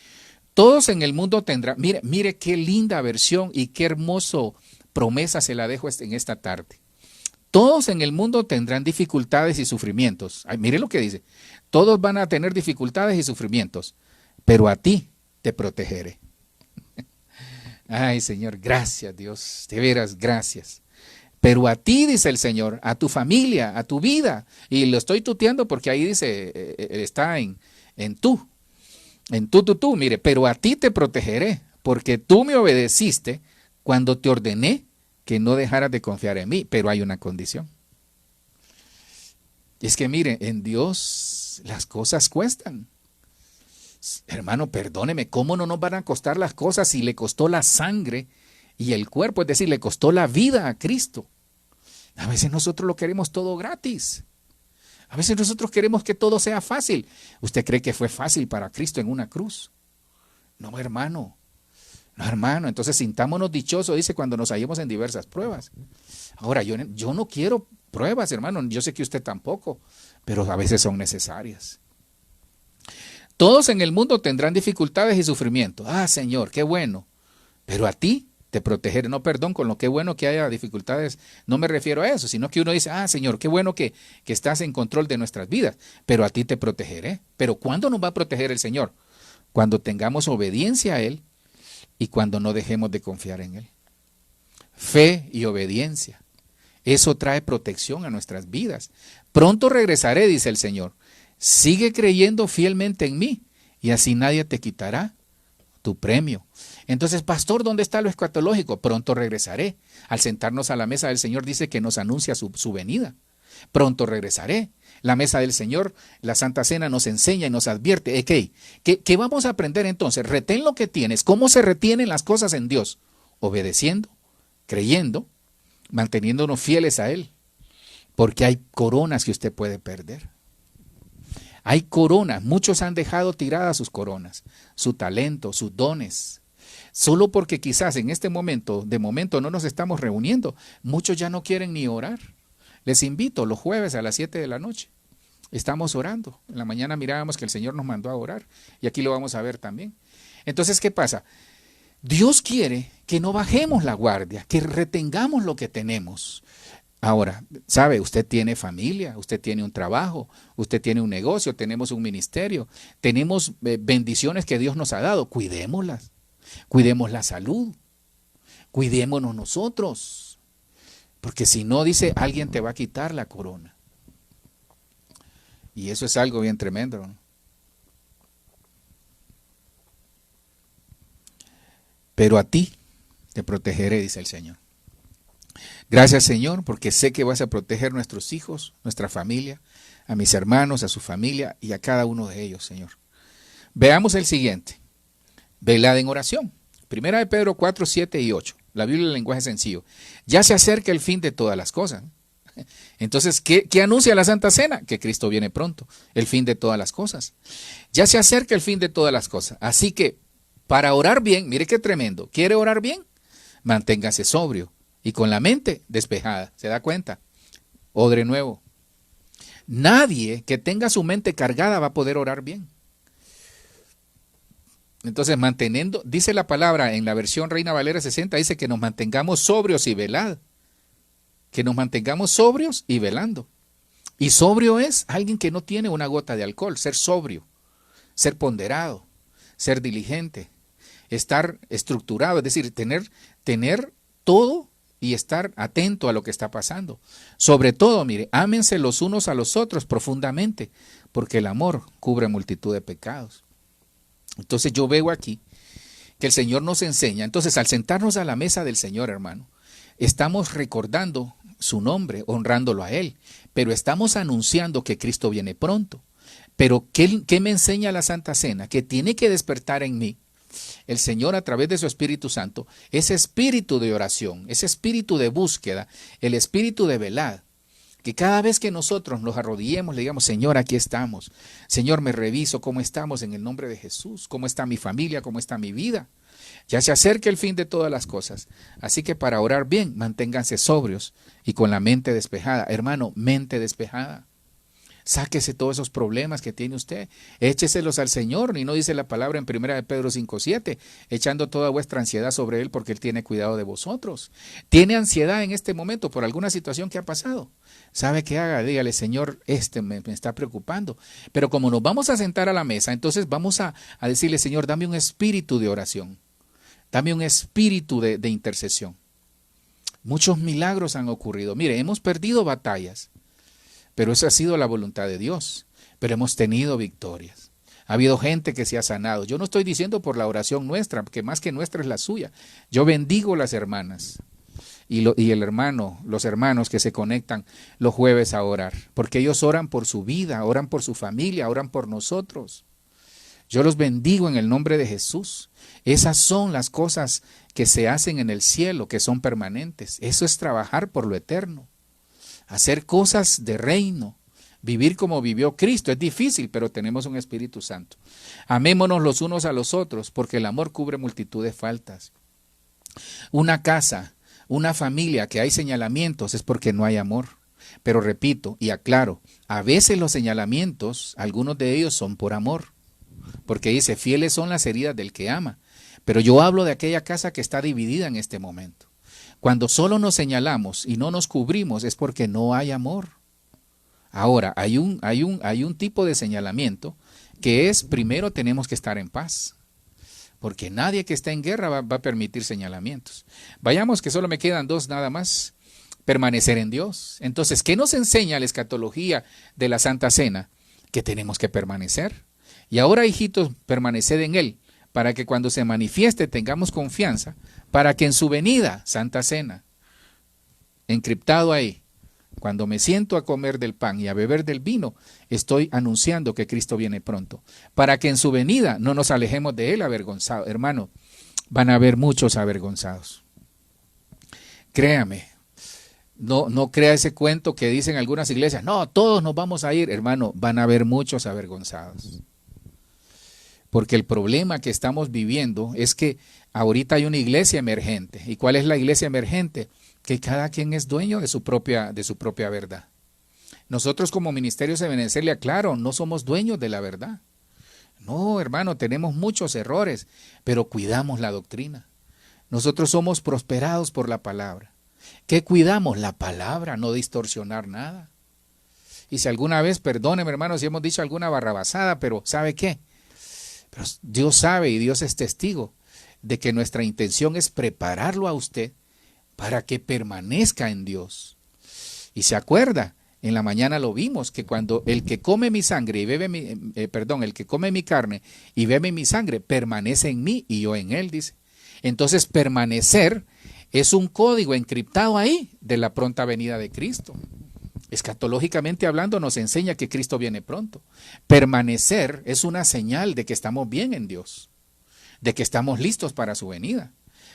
[SPEAKER 2] todos en el mundo tendrán, mire qué linda versión y qué hermoso promesa se la dejo en esta tarde. Todos en el mundo tendrán dificultades y sufrimientos. Ay, mire lo que dice: todos van a tener dificultades y sufrimientos, pero a ti te protegeré. Ay, Señor, gracias, Dios, de veras, gracias. Pero a ti, dice el Señor, a tu familia, a tu vida, y lo estoy tuteando porque ahí dice, está en tú, mire, pero a ti te protegeré, porque tú me obedeciste cuando te ordené que no dejaras de confiar en mí, pero hay una condición. Es que mire, en Dios las cosas cuestan. Hermano, perdóneme, ¿cómo no nos van a costar las cosas si le costó la sangre y el cuerpo? Es decir, le costó la vida a Cristo. A veces nosotros lo queremos todo gratis. A veces nosotros queremos que todo sea fácil. ¿Usted cree que fue fácil para Cristo en una cruz? No, hermano. No, hermano. Entonces sintámonos dichosos, dice, cuando nos hallemos en diversas pruebas. Ahora, yo no quiero pruebas, hermano. Yo sé que usted tampoco, pero a veces son necesarias. Todos en el mundo tendrán dificultades y sufrimiento. Ah, Señor, qué bueno. Pero a ti te protegeré. No, perdón, con lo que bueno que haya dificultades, no me refiero a eso, sino que uno dice, ah, Señor, qué bueno que estás en control de nuestras vidas, pero a ti te protegeré. Pero ¿cuándo nos va a proteger el Señor? Cuando tengamos obediencia a Él y cuando no dejemos de confiar en Él. Fe y obediencia. Eso trae protección a nuestras vidas. Pronto regresaré, dice el Señor. Sigue creyendo fielmente en mí y así nadie te quitará tu premio. Entonces, pastor, ¿dónde está lo escatológico? Pronto regresaré. Al sentarnos a la mesa del Señor dice que nos anuncia su venida. Pronto regresaré. La mesa del Señor, la Santa Cena nos enseña y nos advierte. ¿Qué vamos a aprender entonces? Retén lo que tienes. ¿Cómo se retienen las cosas en Dios? Obedeciendo, creyendo, manteniéndonos fieles a Él. Porque hay coronas que usted puede perder. Hay coronas, muchos han dejado tiradas sus coronas, su talento, sus dones. Solo porque quizás en este momento, de momento no nos estamos reuniendo, muchos ya no quieren ni orar. Les invito los jueves a las 7 de la noche. Estamos orando. En la mañana mirábamos que el Señor nos mandó a orar y aquí lo vamos a ver también. Entonces, ¿qué pasa? Dios quiere que no bajemos la guardia, que retengamos lo que tenemos. Ahora, sabe, usted tiene familia, usted tiene un trabajo, usted tiene un negocio, tenemos un ministerio, tenemos bendiciones que Dios nos ha dado, cuidémoslas, cuidemos la salud, cuidémonos nosotros, porque si no, dice, alguien te va a quitar la corona. Y eso es algo bien tremendo, ¿no? Pero a ti te protegeré, dice el Señor. Gracias, Señor, porque sé que vas a proteger a nuestros hijos, nuestra familia, a mis hermanos, a su familia y a cada uno de ellos, Señor. Veamos el siguiente. Velad en oración. Primera de Pedro 4, 7 y 8. La Biblia en lenguaje sencillo. Ya se acerca el fin de todas las cosas. Entonces, ¿qué anuncia la Santa Cena? Que Cristo viene pronto, el fin de todas las cosas. Ya se acerca el fin de todas las cosas. Así que, para orar bien, mire qué tremendo. ¿Quiere orar bien? Manténgase sobrio y con la mente despejada. ¿Se da cuenta? Odre nuevo. Nadie que tenga su mente cargada va a poder orar bien. Entonces, manteniendo, dice la palabra en la versión Reina Valera 60, dice que nos mantengamos sobrios y velad. Que nos mantengamos sobrios y velando. Y sobrio es alguien que no tiene una gota de alcohol, ser sobrio, ser ponderado, ser diligente, estar estructurado, es decir, tener todo y estar atento a lo que está pasando. Sobre todo, mire, ámense los unos a los otros profundamente, porque el amor cubre multitud de pecados. Entonces yo veo aquí que el Señor nos enseña. Entonces, al sentarnos a la mesa del Señor, hermano, estamos recordando su nombre, honrándolo a Él, pero estamos anunciando que Cristo viene pronto. Pero ¿qué me enseña la Santa Cena? Que tiene que despertar en mí el Señor a través de su Espíritu Santo, ese espíritu de oración, ese espíritu de búsqueda, el espíritu de velad, Que cada vez que nosotros nos arrodillemos, le digamos, Señor, aquí estamos. Señor, me reviso cómo estamos en el nombre de Jesús. Cómo está mi familia, cómo está mi vida. Ya se acerca el fin de todas las cosas. Así que para orar bien, manténganse sobrios y con la mente despejada. Hermano, mente despejada. Sáquese todos esos problemas que tiene usted, écheselos al Señor, y no dice la palabra en 1 de Pedro 5:7, echando toda vuestra ansiedad sobre Él porque Él tiene cuidado de vosotros. ¿Tiene ansiedad en este momento por alguna situación que ha pasado? ¿Sabe qué haga? Dígale, Señor, me está preocupando. Pero como nos vamos a sentar a la mesa, entonces vamos a decirle, Señor, dame un espíritu de oración, dame un espíritu de intercesión. Muchos milagros han ocurrido. Mire, hemos perdido batallas, pero esa ha sido la voluntad de Dios. Pero hemos tenido victorias. Ha habido gente que se ha sanado. Yo no estoy diciendo por la oración nuestra, que más que nuestra es la suya. Yo bendigo las hermanas y el hermano, los hermanos que se conectan los jueves a orar, porque ellos oran por su vida, oran por su familia, oran por nosotros. Yo los bendigo en el nombre de Jesús. Esas son las cosas que se hacen en el cielo, que son permanentes. Eso es trabajar por lo eterno. Hacer cosas de reino, vivir como vivió Cristo. Es difícil, pero tenemos un Espíritu Santo. Amémonos los unos a los otros, porque el amor cubre multitud de faltas. Una casa, una familia que hay señalamientos es porque no hay amor. Pero repito y aclaro, a veces los señalamientos, algunos de ellos son por amor, porque dice, fieles son las heridas del que ama. Pero yo hablo de aquella casa que está dividida en este momento. Cuando solo nos señalamos y no nos cubrimos es porque no hay amor. Ahora, hay un tipo de señalamiento que es, primero tenemos que estar en paz, porque nadie que está en guerra va a permitir señalamientos. Vayamos, que solo me quedan dos nada más. Permanecer en Dios. Entonces, ¿qué nos enseña la escatología de la Santa Cena? Que tenemos que permanecer. Y ahora, hijitos, permaneced en Él, para que cuando se manifieste tengamos confianza, para que en su venida, Santa Cena, encriptado ahí, cuando me siento a comer del pan y a beber del vino, estoy anunciando que Cristo viene pronto, para que en su venida no nos alejemos de Él avergonzados. Hermano, van a haber muchos avergonzados. Créame, no crea ese cuento que dicen algunas iglesias, no, todos nos vamos a ir. Hermano, van a haber muchos avergonzados. Porque el problema que estamos viviendo es que ahorita hay una iglesia emergente. ¿Y cuál es la iglesia emergente? Que cada quien es dueño de su propia verdad. Nosotros como Ministerio Ebenecer, le aclaro, no somos dueños de la verdad. No, hermano, tenemos muchos errores, pero cuidamos la doctrina. Nosotros somos prosperados por la palabra. ¿Qué cuidamos? La palabra, no distorsionar nada. Y si alguna vez, perdóneme, hermano, si hemos dicho alguna barrabasada, pero ¿sabe qué? Pero Dios sabe y Dios es testigo de que nuestra intención es prepararlo a usted para que permanezca en Dios. Y se acuerda, en la mañana lo vimos, que cuando el que come mi sangre y bebe el que come mi carne y bebe mi sangre, permanece en mí y yo en él, dice. Entonces, permanecer es un código encriptado ahí de la pronta venida de Cristo. Escatológicamente hablando, nos enseña que Cristo viene pronto. Permanecer es una señal de que estamos bien en Dios, de que estamos listos para su venida.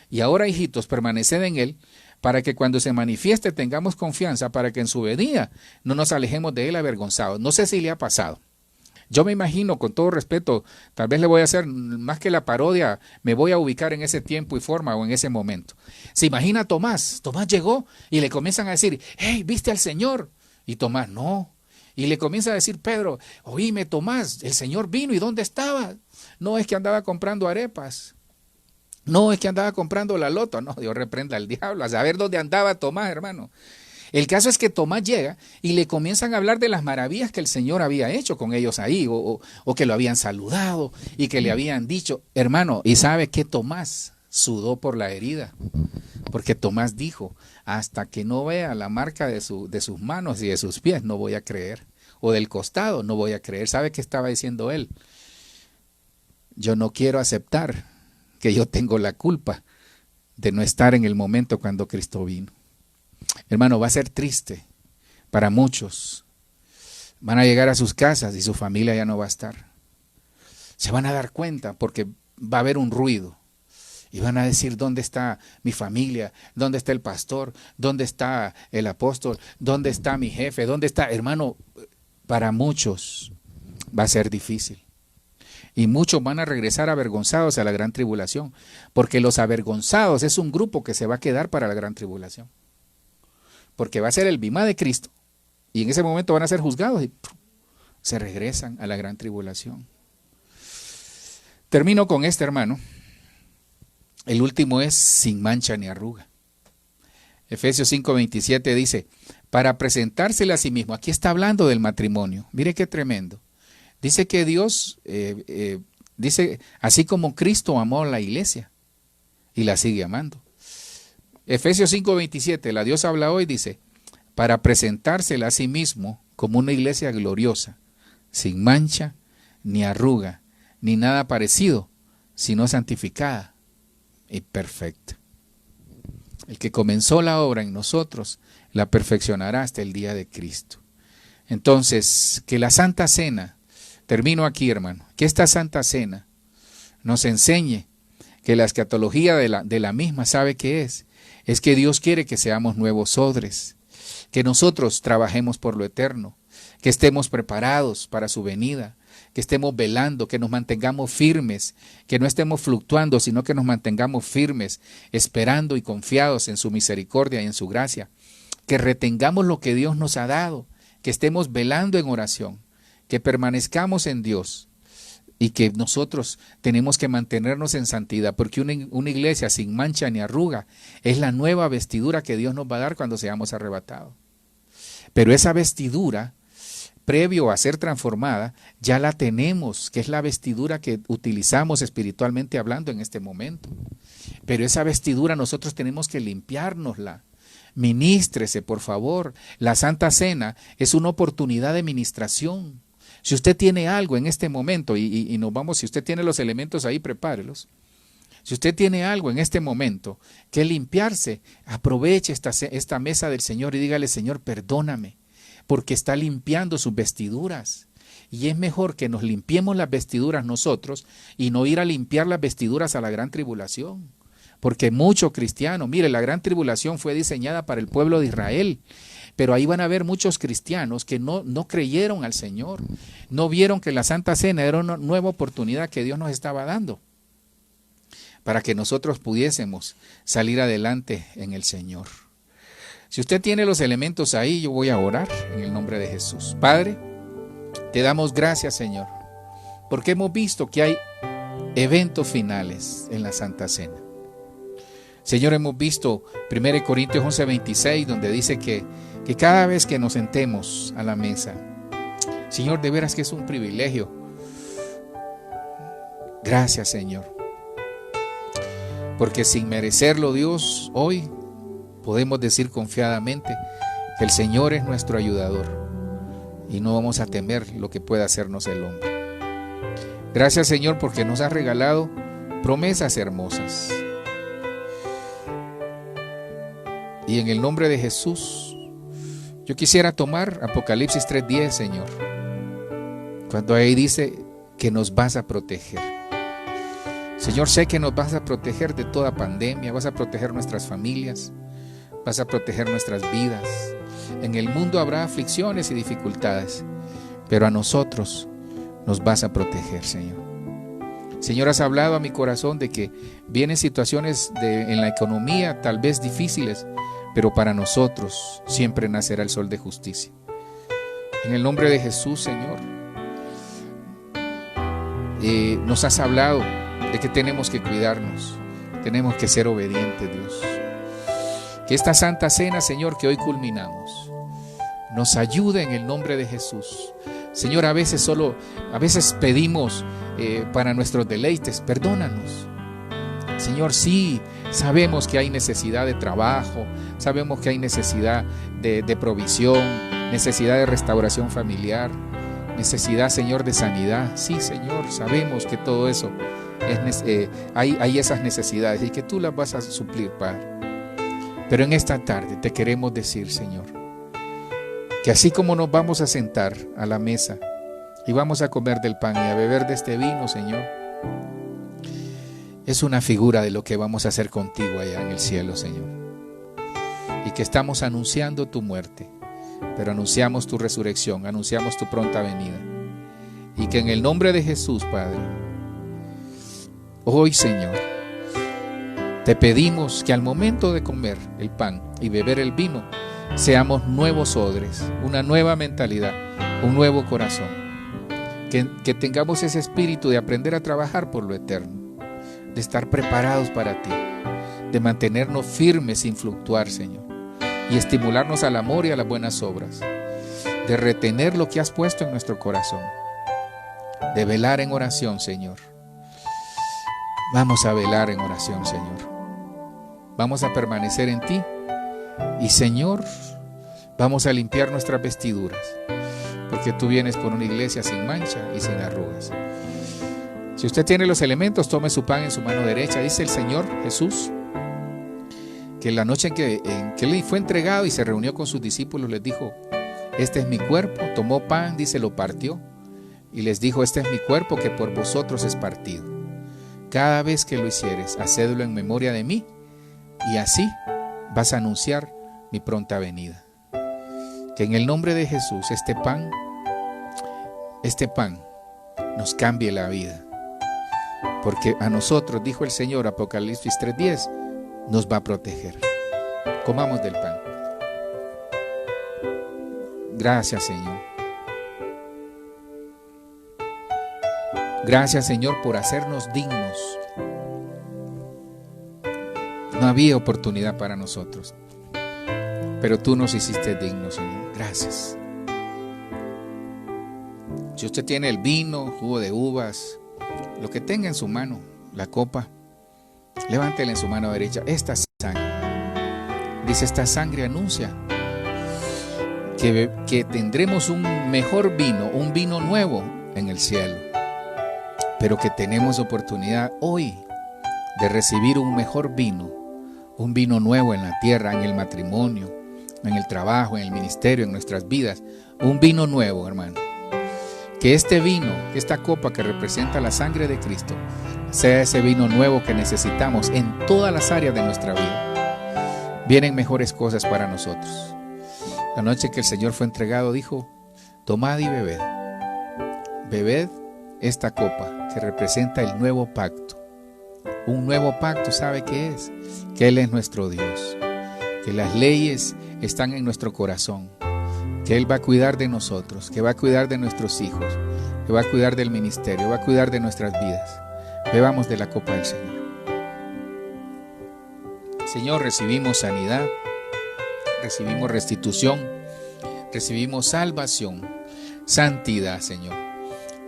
[SPEAKER 2] Y ahora, hijitos, permaneced en Él, para que cuando se manifieste tengamos confianza, para que en su venida no nos alejemos de Él avergonzados. No sé si le ha pasado. Yo me imagino, con todo respeto, tal vez le voy a hacer más que la parodia, me voy a ubicar en ese tiempo y forma o en ese momento. Se imagina a Tomás. Tomás llegó y le comienzan a decir, hey, ¿viste al Señor? Y Tomás, no. Y le comienza a decir Pedro, oíme Tomás, el Señor vino, ¿y dónde estaba? No, es que andaba comprando arepas. No, es que andaba comprando la loto. No, Dios reprenda al diablo, a saber dónde andaba Tomás, hermano. El caso es que Tomás llega y le comienzan a hablar de las maravillas que el Señor había hecho con ellos ahí, o que lo habían saludado y que le habían dicho, hermano, ¿y sabe qué? Tomás sudó por la herida, porque Tomás dijo, hasta que no vea la marca de sus manos y de sus pies, no voy a creer, o del costado, no voy a creer. ¿Sabe qué estaba diciendo él? Yo no quiero aceptar que yo tengo la culpa de no estar en el momento cuando Cristo vino. Hermano, va a ser triste para muchos. Van a llegar a sus casas y su familia ya no va a estar. Se van a dar cuenta porque va a haber un ruido. Y van a decir, ¿dónde está mi familia? ¿Dónde está el pastor? ¿Dónde está el apóstol? ¿Dónde está mi jefe? ¿Dónde está? Hermano, para muchos va a ser difícil. Y muchos van a regresar avergonzados a la gran tribulación. Porque los avergonzados es un grupo que se va a quedar para la gran tribulación. Porque va a ser el bimá de Cristo. Y en ese momento van a ser juzgados y se regresan a la gran tribulación. Termino con este, hermano. El último es sin mancha ni arruga. Efesios 5:27 dice, para presentársele a sí mismo. Aquí está hablando del matrimonio. Mire qué tremendo. Dice que Dios, dice, así como Cristo amó a la iglesia y la sigue amando. Efesios 5:27, la Dios habla hoy, dice, para presentársela a sí mismo como una iglesia gloriosa, sin mancha, ni arruga, ni nada parecido, sino santificada y perfecta. El que comenzó la obra en nosotros, la perfeccionará hasta el día de Cristo. Entonces, que la Santa Cena, termino aquí, hermano, que esta Santa Cena nos enseñe que la escatología de la misma, ¿sabe qué es? Es que Dios quiere que seamos nuevos odres, que nosotros trabajemos por lo eterno, que estemos preparados para su venida, que estemos velando, que nos mantengamos firmes, que no estemos fluctuando, sino que nos mantengamos firmes, esperando y confiados en su misericordia y en su gracia, que retengamos lo que Dios nos ha dado, que estemos velando en oración, que permanezcamos en Dios y que nosotros tenemos que mantenernos en santidad, porque una iglesia sin mancha ni arruga es la nueva vestidura que Dios nos va a dar cuando seamos arrebatados. Pero esa vestidura, previo a ser transformada, ya la tenemos, que es la vestidura que utilizamos espiritualmente hablando en este momento. Pero esa vestidura nosotros tenemos que limpiárnosla. Ministrese, por favor. La Santa Cena es una oportunidad de ministración. Si usted tiene algo en este momento, y nos vamos, si usted tiene los elementos ahí, prepárelos. Si usted tiene algo en este momento que limpiarse, aproveche esta mesa del Señor y dígale, Señor, perdóname, porque está limpiando sus vestiduras. Y es mejor que nos limpiemos las vestiduras nosotros y no ir a limpiar las vestiduras a la gran tribulación. Porque muchos cristianos, mire, la gran tribulación fue diseñada para el pueblo de Israel, pero ahí van a haber muchos cristianos que no creyeron al Señor, no vieron que la Santa Cena era una nueva oportunidad que Dios nos estaba dando para que nosotros pudiésemos salir adelante en el Señor. Si usted tiene los elementos ahí, yo voy a orar en el nombre de Jesús. Padre, te damos gracias, Señor, porque hemos visto que hay eventos finales en la Santa Cena. Señor, hemos visto 1 Corintios 11:26, donde dice que cada vez que nos sentemos a la mesa, Señor, de veras que es un privilegio. Gracias, Señor, porque sin merecerlo, Dios, hoy podemos decir confiadamente que el Señor es nuestro ayudador y no vamos a temer lo que pueda hacernos el hombre. Gracias, Señor, porque nos has regalado promesas hermosas. Y en el nombre de Jesús, yo quisiera tomar Apocalipsis 3:10, Señor, cuando ahí dice que nos vas a proteger. Señor, sé que nos vas a proteger de toda pandemia, vas a proteger nuestras familias, vas a proteger nuestras vidas. En el mundo habrá aflicciones y dificultades, pero a nosotros nos vas a proteger, Señor. Señor, has hablado a mi corazón de que vienen situaciones en la economía tal vez difíciles, pero para nosotros siempre nacerá el sol de justicia. En el nombre de Jesús, Señor, nos has hablado de que tenemos que cuidarnos, tenemos que ser obedientes, Dios. Que esta Santa Cena, Señor, que hoy culminamos, nos ayude en el nombre de Jesús. Señor, a veces pedimos para nuestros deleites, perdónanos. Señor, sí, sabemos que hay necesidad de trabajo, sabemos que hay necesidad de provisión, necesidad de restauración familiar, necesidad, Señor, de sanidad. Sí, Señor, sabemos que todo eso hay esas necesidades y que tú las vas a suplir, Padre. Pero en esta tarde te queremos decir, Señor, que así como nos vamos a sentar a la mesa y vamos a comer del pan y a beber de este vino, Señor, es una figura de lo que vamos a hacer contigo allá en el cielo, Señor. Y que estamos anunciando tu muerte, pero anunciamos tu resurrección, anunciamos tu pronta venida. Y que en el nombre de Jesús, Padre, hoy, Señor, te pedimos que al momento de comer el pan y beber el vino, seamos nuevos odres, una nueva mentalidad, un nuevo corazón. Que tengamos ese espíritu de aprender a trabajar por lo eterno, de estar preparados para ti, de mantenernos firmes sin fluctuar, Señor, y estimularnos al amor y a las buenas obras, de retener lo que has puesto en nuestro corazón, de velar en oración, Señor. Vamos a velar en oración, Señor. Vamos a permanecer en ti y, Señor, vamos a limpiar nuestras vestiduras, porque tú vienes por una iglesia sin mancha y sin arrugas. Si usted tiene los elementos, tome su pan en su mano derecha. Dice el Señor Jesús que la noche en que Él fue entregado y se reunió con sus discípulos, les dijo: este es mi cuerpo. Tomó pan, dice, lo partió y les dijo: este es mi cuerpo que por vosotros es partido. Cada vez que lo hicieres, hacedlo en memoria de mí, y así vas a anunciar mi pronta venida. Que en el nombre de Jesús este pan nos cambie la vida, porque a nosotros, dijo el Señor, Apocalipsis 3:10, nos va a proteger. Comamos del pan. Gracias, Señor. Gracias, Señor, por hacernos dignos. No había oportunidad para nosotros, pero tú nos hiciste dignos, Señor. Gracias. Si usted tiene el vino, jugo de uvas, lo que tenga en su mano, la copa, levántela en su mano derecha. Esta sangre, dice, esta sangre anuncia que tendremos un mejor vino, un vino nuevo en el cielo, pero que tenemos oportunidad hoy de recibir un mejor vino, un vino nuevo en la tierra, en el matrimonio, en el trabajo, en el ministerio, en nuestras vidas, un vino nuevo, hermano. Que este vino, esta copa que representa la sangre de Cristo, sea ese vino nuevo que necesitamos en todas las áreas de nuestra vida. Vienen mejores cosas para nosotros. La noche que el Señor fue entregado, dijo: tomad y bebed. Bebed esta copa que representa el nuevo pacto. Un nuevo pacto, ¿sabe qué es? Que Él es nuestro Dios, que las leyes están en nuestro corazón, que Él va a cuidar de nosotros, que va a cuidar de nuestros hijos, que va a cuidar del ministerio, va a cuidar de nuestras vidas. Bebamos de la copa del Señor. Señor, recibimos sanidad, recibimos restitución, recibimos salvación, santidad, Señor.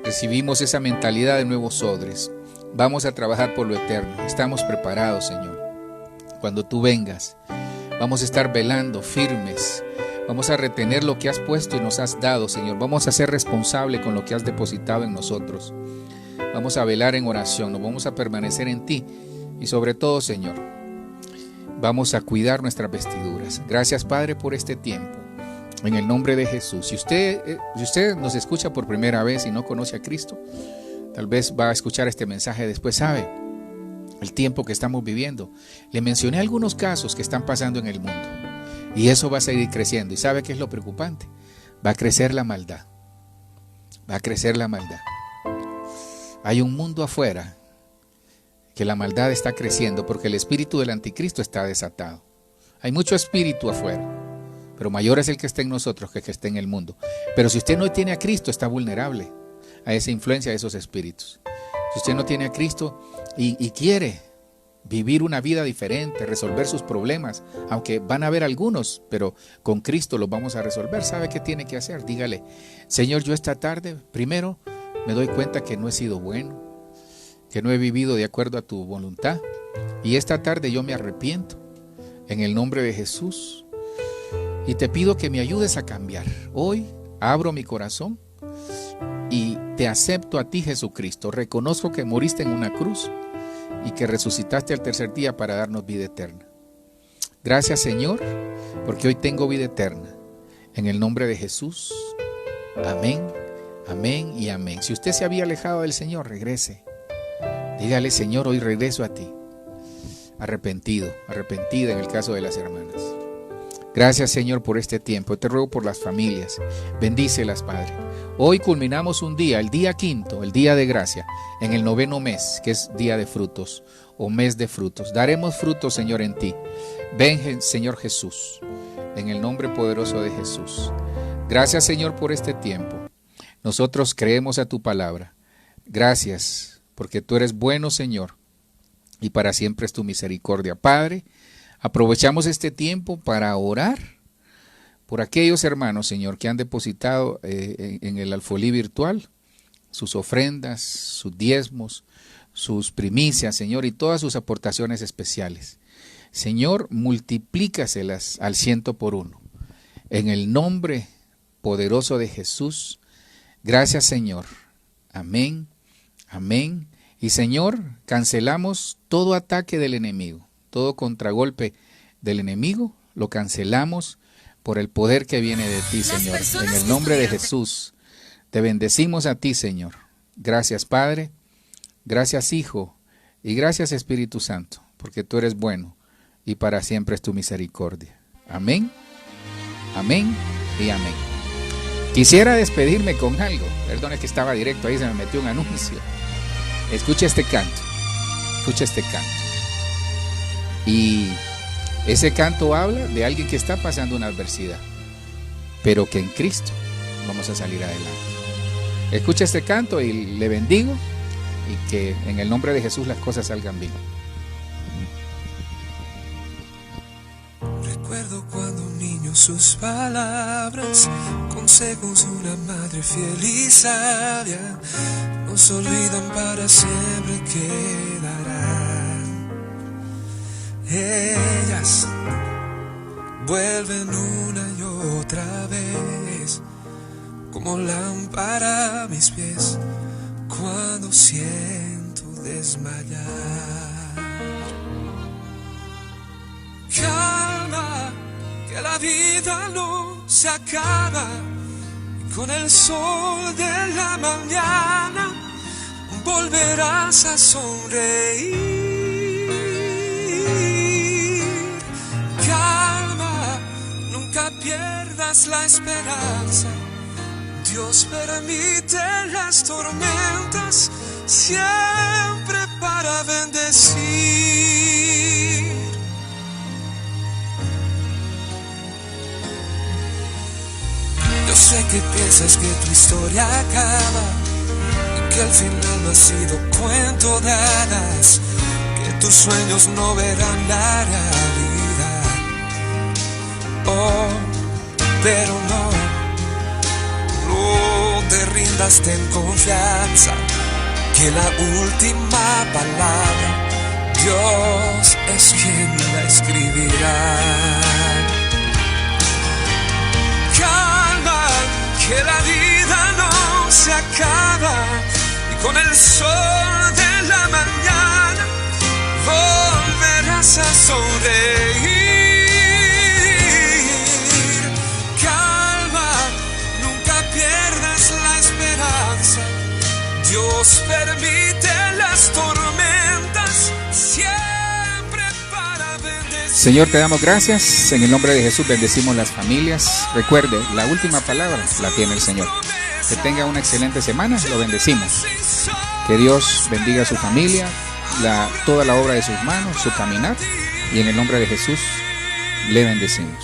[SPEAKER 2] Recibimos esa mentalidad de nuevos odres. Vamos a trabajar por lo eterno. Estamos preparados, Señor. Cuando tú vengas, vamos a estar velando firmes. Vamos a retener lo que has puesto y nos has dado, Señor. Vamos a ser responsables con lo que has depositado en nosotros. Vamos a velar en oración, nos vamos a permanecer en ti. Y sobre todo, Señor, vamos a cuidar nuestras vestiduras. Gracias, Padre, por este tiempo. En el nombre de Jesús. Si usted nos escucha por primera vez y no conoce a Cristo, tal vez va a escuchar este mensaje después. Sabe el tiempo que estamos viviendo. Le mencioné algunos casos que están pasando en el mundo. Y eso va a seguir creciendo. ¿Y sabe qué es lo preocupante? Va a crecer la maldad. Va a crecer la maldad. Hay un mundo afuera que la maldad está creciendo porque el espíritu del anticristo está desatado. Hay mucho espíritu afuera, pero mayor es el que está en nosotros que el que está en el mundo. Pero si usted no tiene a Cristo, está vulnerable a esa influencia de esos espíritus. Si usted no tiene a Cristo y quiere vivir una vida diferente, resolver sus problemas, aunque van a haber algunos, pero con Cristo los vamos a resolver, ¿sabe qué tiene que hacer? Dígale: Señor, yo esta tarde, primero, me doy cuenta que no he sido bueno, que no he vivido de acuerdo a tu voluntad, y esta tarde yo me arrepiento en el nombre de Jesús y te pido que me ayudes a cambiar. Hoy abro mi corazón y te acepto a ti, Jesucristo. Reconozco que moriste en una cruz y que resucitaste al tercer día para darnos vida eterna. Gracias, Señor, porque hoy tengo vida eterna. En el nombre de Jesús. Amén, amén y amén. Si usted se había alejado del Señor, regrese. Dígale: Señor, hoy regreso a ti. Arrepentido, arrepentida en el caso de las hermanas. Gracias, Señor, por este tiempo. Te ruego por las familias. Bendícelas, Padre. Hoy culminamos un día, el día 5, el día de gracia, en el 9º mes, que es día de frutos o mes de frutos. Daremos frutos, Señor, en ti. Ven, Señor Jesús, en el nombre poderoso de Jesús. Gracias, Señor, por este tiempo. Nosotros creemos a tu palabra. Gracias, porque tú eres bueno, Señor, y para siempre es tu misericordia. Padre, aprovechamos este tiempo para orar por aquellos hermanos, Señor, que han depositado en el alfolí virtual sus ofrendas, sus diezmos, sus primicias, Señor, y todas sus aportaciones especiales. Señor, multiplícaselas al 100 por 1. En el nombre poderoso de Jesús. Gracias, Señor. Amén, amén. Y, Señor, cancelamos todo ataque del enemigo, todo contragolpe del enemigo, lo cancelamos por el poder que viene de ti, Señor. En el nombre de Jesús, te bendecimos a ti, Señor. Gracias, Padre, gracias, Hijo, y gracias, Espíritu Santo, porque tú eres bueno y para siempre es tu misericordia. Amén, amén y amén. Quisiera despedirme con algo. Perdone que estaba directo, ahí se me metió un anuncio. Escucha este canto, escucha este canto. Y ese canto habla de alguien que está pasando una adversidad, pero que en Cristo vamos a salir adelante. Escucha este canto y le bendigo, y que en el nombre de Jesús las cosas salgan bien.
[SPEAKER 1] Recuerdo cuando un niño sus palabras, consejos de una madre fiel y sabia, nos olvidan para siempre, quedarán. Ellas vuelven una y otra vez, como lámpara a mis pies, cuando siento desmayar. Calma, que la vida no se acaba, y con el sol de la mañana volverás a sonreír. Calma, nunca pierdas la esperanza. Dios permite las tormentas siempre para bendecir. Yo sé que piensas que tu historia acaba, y que al final no ha sido cuento de hadas, que tus sueños no verán la realidad. Oh, pero no te rindas, ten confianza, que la última palabra Dios es quien la escribirá. Calma, que la vida no se acaba, y con el sol de la mañana volverás a sonreír. Calma, nunca pierdas la esperanza. Dios permite las tormentas siempre para bendecir.
[SPEAKER 2] Señor, te damos gracias. En el nombre de Jesús bendecimos las familias. Recuerde, la última palabra la tiene el Señor. Que tenga una excelente semana. Lo bendecimos. Que Dios bendiga a su familia, toda la obra de sus manos, su caminar. Y en el nombre de Jesús le bendecimos.